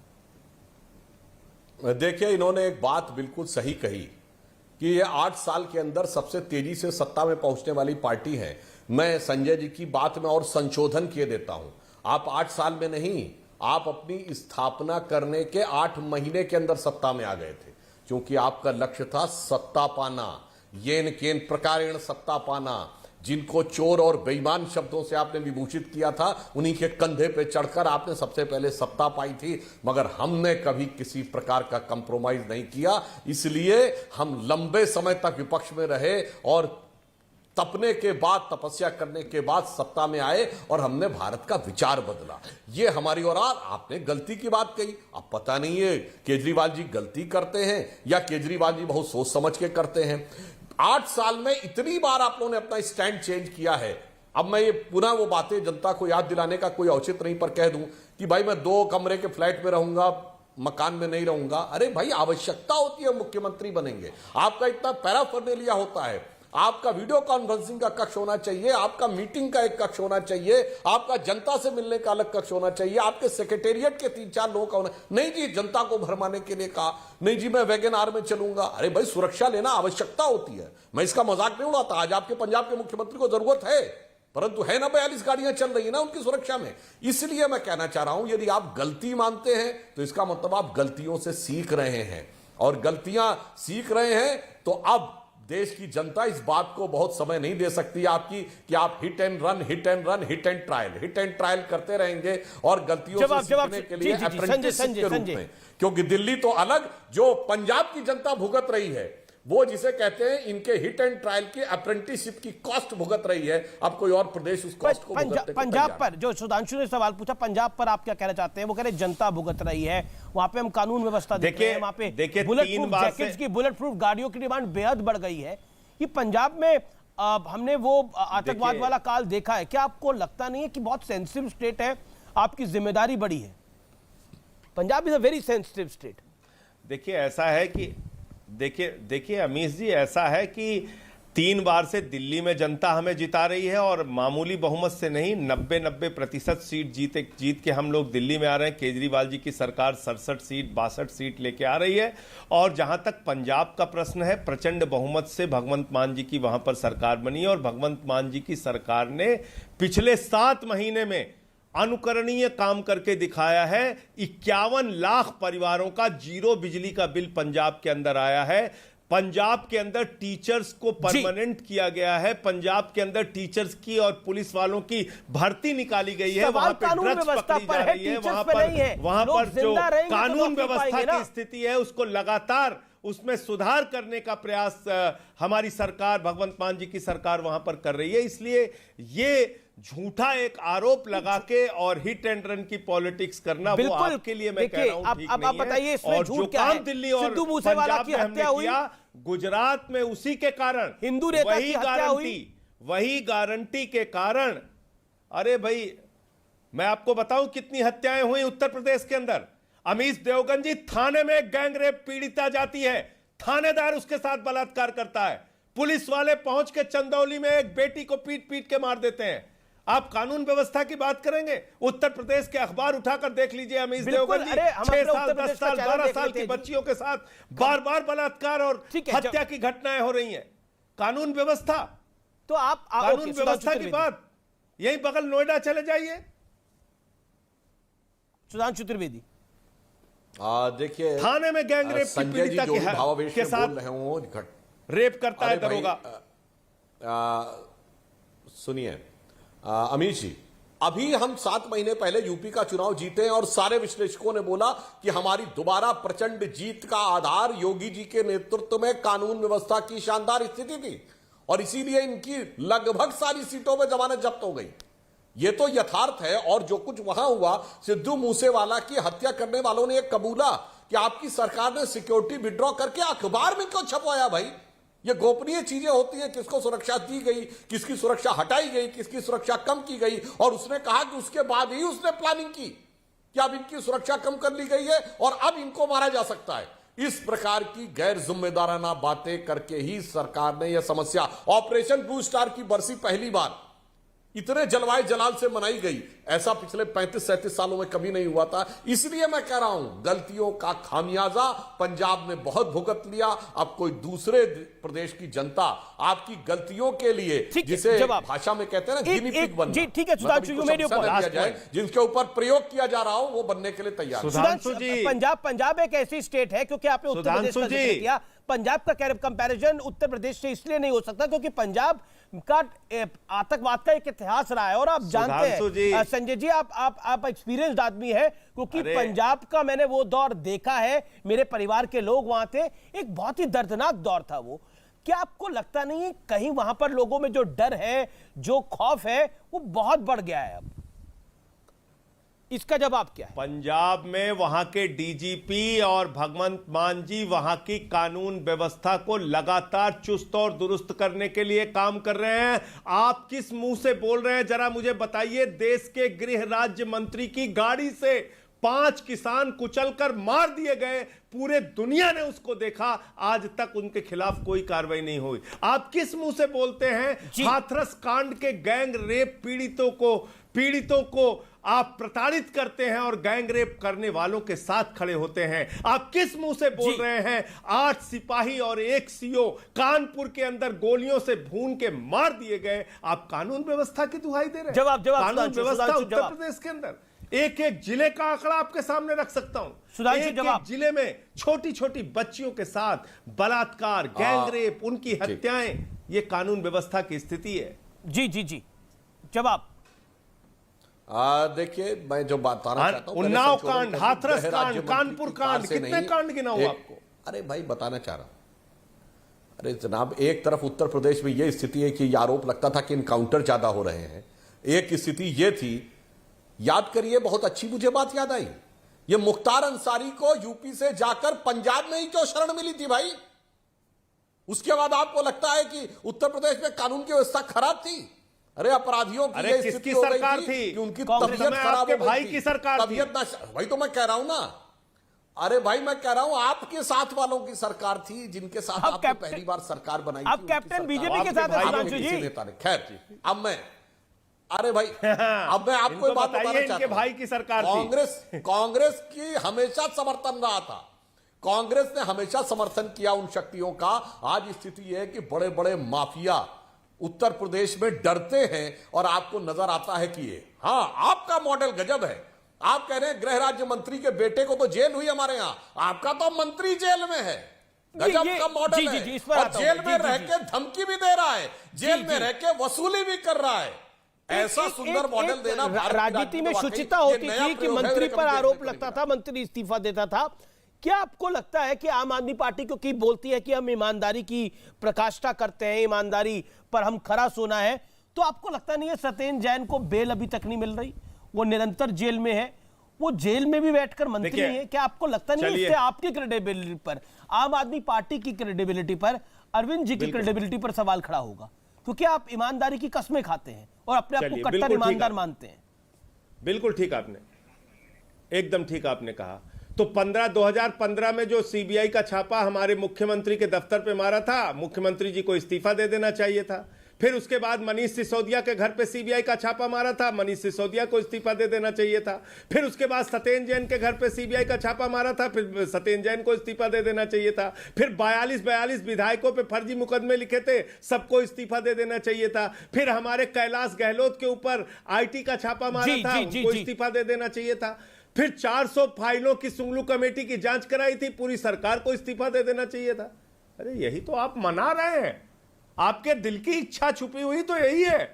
देखिए, इन्होंने एक बात बिल्कुल सही कही कि ये 8 साल के अंदर सबसे तेजी से सत्ता में पहुंचने वाली पार्टी है। मैं संजय जी की बात में और संशोधन किए देता हूं। आप 8 साल में नहीं, आप अपनी स्थापना करने के 8 महीने के अंदर सत्ता में आ गए थे, क्योंकि आपका लक्ष्य था सत्ता पाना, येन केन प्रकारेण सत्ता पाना। जिनको चोर और बेईमान शब्दों से आपने विभूषित किया था, उन्हीं के कंधे पे चढ़कर आपने सबसे पहले सत्ता पाई थी। मगर हमने कभी किसी प्रकार का कंप्रोमाइज नहीं किया, इसलिए हम लंबे समय तक विपक्ष में रहे और तपने के बाद, तपस्या करने के बाद सत्ता में आए और हमने भारत का विचार बदला। ये हमारी, और आपने गलती की बात कही। अब पता नहीं है केजरीवाल जी गलती करते हैं या केजरीवाल जी बहुत सोच समझ के करते हैं। 8 साल में इतनी बार आप लोगों ने अपना स्टैंड चेंज किया है। अब मैं ये पुनः वो बातें जनता को याद दिलाने का कोई औचित्य नहीं, पर कह दूं कि भाई मैं 2 कमरे के फ्लैट में रहूंगा, मकान में नहीं रहूंगा। अरे भाई, आवश्यकता होती है, मुख्यमंत्री बनेंगे, आपका इतना पैराफर्नेलिया होता है, आपका वीडियो कॉन्फ्रेंसिंग का कक्ष होना चाहिए, आपका मीटिंग का एक कक्ष होना चाहिए, आपका जनता से मिलने का अलग कक्ष होना चाहिए, आपके सेक्रेटेरिएट के 3-4 लोगों का होना। नहीं जी, जनता को भरमाने के लिए कहा, नहीं जी मैं वैगन आर में चलूंगा। अरे भाई, सुरक्षा लेना आवश्यकता होती है, मैं इसका मजाक नहीं उड़ाता। आज आपके पंजाब के मुख्यमंत्री को जरूरत है, परंतु है ना 42 गाड़ियां चल रही है ना उनकी सुरक्षा में। इसलिए मैं कहना चाह रहा हूं, यदि आप गलती मानते हैं तो इसका मतलब आप गलतियों से सीख रहे हैं, और गलतियां सीख रहे हैं तो अब देश की जनता इस बात को बहुत समय नहीं दे सकती आपकी कि आप hit and run hit and trial करते रहेंगे और गलतियों से सीखने के लिए अप्रेंटिसशिप के रूप में। क्योंकि दिल्ली तो अलग, जो पंजाब की जनता भुगत रही है वो जिसे कहते हैं इनके हिट एंड ट्रायल की अप्रेंटिसशिप की कॉस्ट भुगत रही है। अब कोई और प्रदेश उस कॉस्ट को भुगतने को पंजाब तैयार पर जो सुधांशु ने सवाल पूछा, पंजाब पर आप क्या कहना चाहते हैं? वो कह रहे जनता भुगत रही है, वहां पे हम कानून व्यवस्था देख रहे हैं, वहां पे बुलेट प्रूफ जैकेट्स की, बुलेट प्रूफ गाड़ियों की डिमांड बेहद बढ़ गई है। ये पंजाब में हमने वो आतंकवाद वाला काल देखा है, क्या आपको लगता नहीं है कि बहुत सेंसिटिव स्टेट है, आपकी जिम्मेदारी बड़ी है? Punjab is a very sensitive state. देखिए ऐसा है कि देखिए अमीश जी, ऐसा है कि 3 बार से दिल्ली में जनता हमें जिता रही है और मामूली बहुमत से नहीं, 90% सीट जीत के हम लोग दिल्ली में आ रहे हैं। केजरीवाल जी की सरकार 67 सीट 62 सीट लेके आ रही है। और जहां तक पंजाब का प्रश्न है, प्रचंड बहुमत से भगवंत मान जी की वहां पर सरकार बनी है और भगवंत मान जी की सरकार ने पिछले 7 महीने में अनुकरणीय काम करके दिखाया है। 51 लाख परिवारों का 0 बिजली का बिल पंजाब के अंदर आया है। पंजाब के अंदर टीचर्स को परमानेंट किया गया है। पंजाब के अंदर टीचर्स की और पुलिस वालों की भर्ती निकाली गई है। वहां पर ड्रग्स पकड़ी जा रही है। वहां पर जो कानून व्यवस्था की स्थिति है उसको लगातार उसमें सुधार करने का प्रयास हमारी सरकार, भगवंत मान जी की सरकार वहां पर कर रही है। इसलिए ये झूठा एक आरोप लगा के और हिट एंड रन की पॉलिटिक्स करना वो आपके लिए मैं कह रहा हूं ठीक नहीं है। बताइए इसमें और झूठ जो क्या काम है? दिल्ली और सिद्धू मूसेवाला की हत्या हुई, गुजरात में उसी के कारण, हिंदू नेता की हत्या हुई, वही गारंटी के कारण। अरे भाई मैं आपको बताऊं कितनी हत्याएं हुई उत्तर प्रदेश के अंदर। अमीश देवगन जी, थाने में एक गैंग रेप पीड़िता जाती है, थानेदार उसके साथ बलात्कार करता है, पुलिस वाले पहुंच के चंदौली में एक बेटी को पीट पीट के मार देते हैं। आप कानून व्यवस्था की बात करेंगे, उत्तर प्रदेश के अखबार उठाकर देख लीजिए अमीश देवगन जी, 6 साल 10 साल 12 साल की बच्चियों के साथ बार बार बलात्कार और हत्या की घटनाएं हो रही हैं। कानून व्यवस्था, तो आप कानून व्यवस्था की बात, यही बगल नोएडा चले जाइए। सुधांशु त्रिवेदी, देखिए थाने में गैंग रेप की पीड़िता के साथ रेप करता है दरोगा। सुनिए अमीश जी, अभी हम 7 महीने पहले यूपी का चुनाव जीते हैं और सारे विश्लेषकों ने बोला कि हमारी दोबारा प्रचंड जीत का आधार योगी जी के नेतृत्व में कानून व्यवस्था की शानदार स्थिति थी और इसीलिए इनकी लगभग सारी सीटों में जमानत जब्त हो गई। ये तो यथार्थ है। और जो कुछ वहां हुआ, सिद्धू मूसेवाला की हत्या करने वालों ने कबूला कि आपकी सरकार ने सिक्योरिटी विड्रॉ करके अखबार में क्यों छपवाया। भाई ये गोपनीय चीजें होती हैं, किसको सुरक्षा दी गई, किसकी सुरक्षा हटाई गई, किसकी सुरक्षा कम की गई। और उसने कहा कि उसके बाद ही उसने प्लानिंग की कि अब इनकी सुरक्षा कम कर ली गई है और अब इनको मारा जा सकता है। इस प्रकार की गैर जिम्मेदाराना बातें करके ही सरकार ने यह समस्या, ऑपरेशन ब्लू स्टार की बरसी पहली बार इतने जलवायु जलाल से मनाई गई, ऐसा पिछले 35-37 सालों में कभी नहीं हुआ था। इसलिए मैं कह रहा हूं, गलतियों का खामियाजा पंजाब ने बहुत भुगत लिया। अब कोई दूसरे प्रदेश की जनता आपकी गलतियों के लिए, जिसे भाषा में कहते हैं ना गिनी पिग बनना, जी ठीक है सुधांशु, जिनके ऊपर प्रयोग किया जा रहा हो वो बनने के लिए तैयार। सुधांशु जी, पंजाब एक ऐसी स्टेट है, क्योंकि आपने उत्तर प्रदेश का जिक्र किया, पंजाब का कंपैरिजन उत्तर प्रदेश से इसलिए नहीं हो सकता क्योंकि पंजाब का आतंकवाद का एक इतिहास रहा है। और आप जानते हैं संजय जी, आप एक्सपीरियंस्ड आदमी है, क्योंकि पंजाब का मैंने वो दौर देखा है, मेरे परिवार के लोग वहां थे, एक बहुत ही दर्दनाक दौर था वो। क्या आपको लगता नहीं है कहीं वहां पर लोगों में जो डर है, जो खौफ है, वो बहुत बढ़ गया है? अब इसका जवाब क्या है? पंजाब में वहां के डीजीपी और भगवंत मान जी वहां की कानून व्यवस्था को लगातार चुस्त और दुरुस्त करने के लिए काम कर रहे हैं। आप किस मुंह से बोल रहे हैं जरा मुझे बताइए। देश के गृह राज्य मंत्री की गाड़ी से 5 किसान कुचलकर मार दिए गए, पूरे दुनिया ने उसको देखा, आज तक उनके खिलाफ कोई कार्रवाई नहीं हुई। आप किस मुंह से बोलते हैं? हाथरस कांड के गैंग रेप पीड़ितों को आप प्रताड़ित करते हैं और गैंग रेप करने वालों के साथ खड़े होते हैं। आप किस मुंह से बोल रहे हैं? 8 सिपाही और 1 सीओ कानपुर के अंदर गोलियों से भून के मार दिए गए। आप कानून व्यवस्था की दुहाई दे रहे हैं। जवाब कानून व्यवस्था उत्तर प्रदेश के अंदर एक जिले का आंकड़ा आपके सामने रख सकता हूं। एक जिले में छोटी छोटी बच्चियों के साथ बलात्कार, गैंग रेप, उनकी हत्याएं, ये कानून व्यवस्था की स्थिति है। जी जवाब। देखिए मैं जो बताना चाहता हूं, उन्नाव कांड, हाथरस कांड, कानपुर कांड, कितने कांड गिनाऊं आपको? अरे भाई बताना चाह रहा हूं, अरे जनाब, एक तरफ उत्तर प्रदेश में यह स्थिति है कि ये आरोप लगता था कि इनकाउंटर ज्यादा हो रहे हैं, एक स्थिति यह थी, याद करिए, बहुत अच्छी मुझे बात याद आई, ये मुख्तार अंसारी को यूपी से जाकर पंजाब में ही क्यों शरण मिली थी भाई? उसके बाद आपको लगता है कि उत्तर प्रदेश में कानून की व्यवस्था खराब थी? अरे अपराधियों की ये स्थिति हो गई थी कि उनकी तबीयत खराब हो गई थी, तबीयत ना, वही तो मैं कह रहा हूं ना। अरे भाई मैं कह रहा हूं आपके साथ वालों की सरकार थी जिनके साथ आपने पहली बार सरकार बनाई थी। अब कैप्टन बीजेपी के साथ सुधांशु जी नेता ने, खैर अब मैं, अरे भाई अब मैं आपको एक बात बताना चाहता हूं, भाई की सरकार कांग्रेस की हमेशा समर्थन रहा था, कांग्रेस ने हमेशा समर्थन किया उन शक्तियों का। आज स्थिति है कि बड़े बड़े माफिया उत्तर प्रदेश में डरते हैं और आपको नजर आता है कि ये, हाँ आपका मॉडल गजब है। आप कह रहे हैं गृह राज्य मंत्री के बेटे को तो जेल हुई हमारे यहां, आपका तो मंत्री जेल में है, गजब का मॉडल है। और जेल में रह के धमकी भी दे रहा है, जेल में रह के वसूली भी कर रहा है। ऐसा सुंदर मॉडल देना राजनीति में शुचिता होती थी कि मंत्री पर आरोप लगता था, मंत्री इस्तीफा देता था। क्या आपको लगता है कि आम आदमी पार्टी क्योंकि बोलती है कि हम ईमानदारी की प्रकाष्ठा करते हैं, ईमानदारी पर हम खरा सोना है, तो आपको लगता नहीं है सत्येंद्र जैन को बेल अभी तक नहीं मिल रही? वो निरंतर जेल में है, वो जेल में भी बैठकर मंत्री है। क्या आपको लगता नहीं है इससे आपकी क्रेडिबिलिटी पर, आम आदमी पार्टी की क्रेडिबिलिटी पर, अरविंद जी की क्रेडिबिलिटी पर सवाल खड़ा होगा? क्योंकि आप ईमानदारी की कस्में खाते हैं और अपने आप को कट्टर ईमानदार मानते हैं। बिल्कुल ठीक आपने, एकदम ठीक आपने कहा। तो 2015 में जो सीबीआई का छापा हमारे मुख्यमंत्री के दफ्तर पे मारा था, मुख्यमंत्री जी को इस्तीफा दे देना चाहिए था। फिर उसके बाद मनीष सिसोदिया के घर पे सीबीआई का छापा मारा था, मनीष सिसोदिया को इस्तीफा दे देना चाहिए था। फिर उसके बाद सत्येंद्र जैन के घर पे सीबीआई का छापा मारा था, फिर सत्येंद्र जैन को इस्तीफा दे देना चाहिए था। फिर 42 विधायकों पे फर्जी मुकदमे लिखे थे, सबको इस्तीफा दे देना चाहिए था। फिर हमारे कैलाश गहलोत के ऊपर आईटी का छापा मारा था, उनको इस्तीफा दे देना चाहिए था। फिर 400 फाइलों की सुंगलू कमेटी की जांच कराई थी, पूरी सरकार को इस्तीफा दे देना चाहिए था। अरे यही तो आप मना रहे हैं, आपके दिल की इच्छा छुपी हुई तो यही है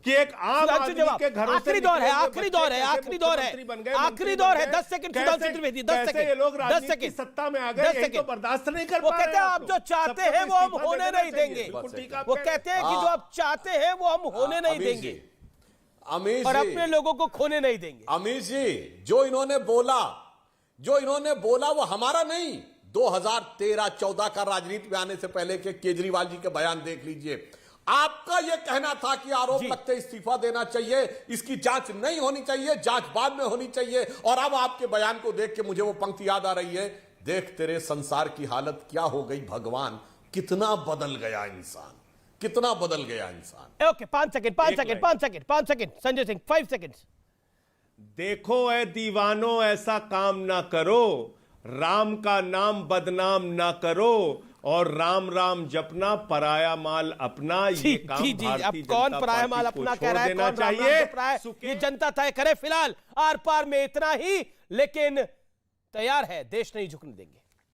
कि एक आम आदमी के घरों से आखिरी दौर है, आखिरी दौर है, आखिरी दौर है, आखिरी दौर है। 10 सेकंड सुधांशु त्रिवेदी, 10 सेकंड, ये लोग राजनीति की सत्ता में आ गए, यही तो बर्दाश्त नहीं कर पा रहे। वो कहते हैं आप जो चाहते हैं वो हम होने नहीं देंगे, वो कहते हैं कि जो आप चाहते हैं वो हम होने नहीं देंगे और अपने लोगों को खोने नहीं देंगे। अमीर जी, जो इन्होंने बोला वो हमारा नहीं, 2013-14 का राजनीति में आने से पहले के केजरीवाल जी के बयान देख लीजिए। आपका यह कहना था कि आरोप लगते इस्तीफा देना चाहिए, इसकी जांच नहीं होनी चाहिए, जांच बाद में होनी चाहिए। और अब आपके बयान को देख के मुझे वो पंक्ति याद आ रही है, देख तेरे संसार की हालत क्या हो गई भगवान, कितना बदल गया इंसान, कितना बदल गया इंसान। Okay, 5 second Sanjay Singh, 5 second. देखो ऐ दीवानो ऐसा काम ना करो, राम का नाम बदनाम ना करो, और राम राम जपना पराया माल अपना। ये काम अब कौन पराया माल अपना कह रहा है, कौन राम राम जप रहा है, ये जनता तय करे। फिलहाल आर पार में इतना ही, लेकिन तैयार है, देश नहीं झुकने देंगे।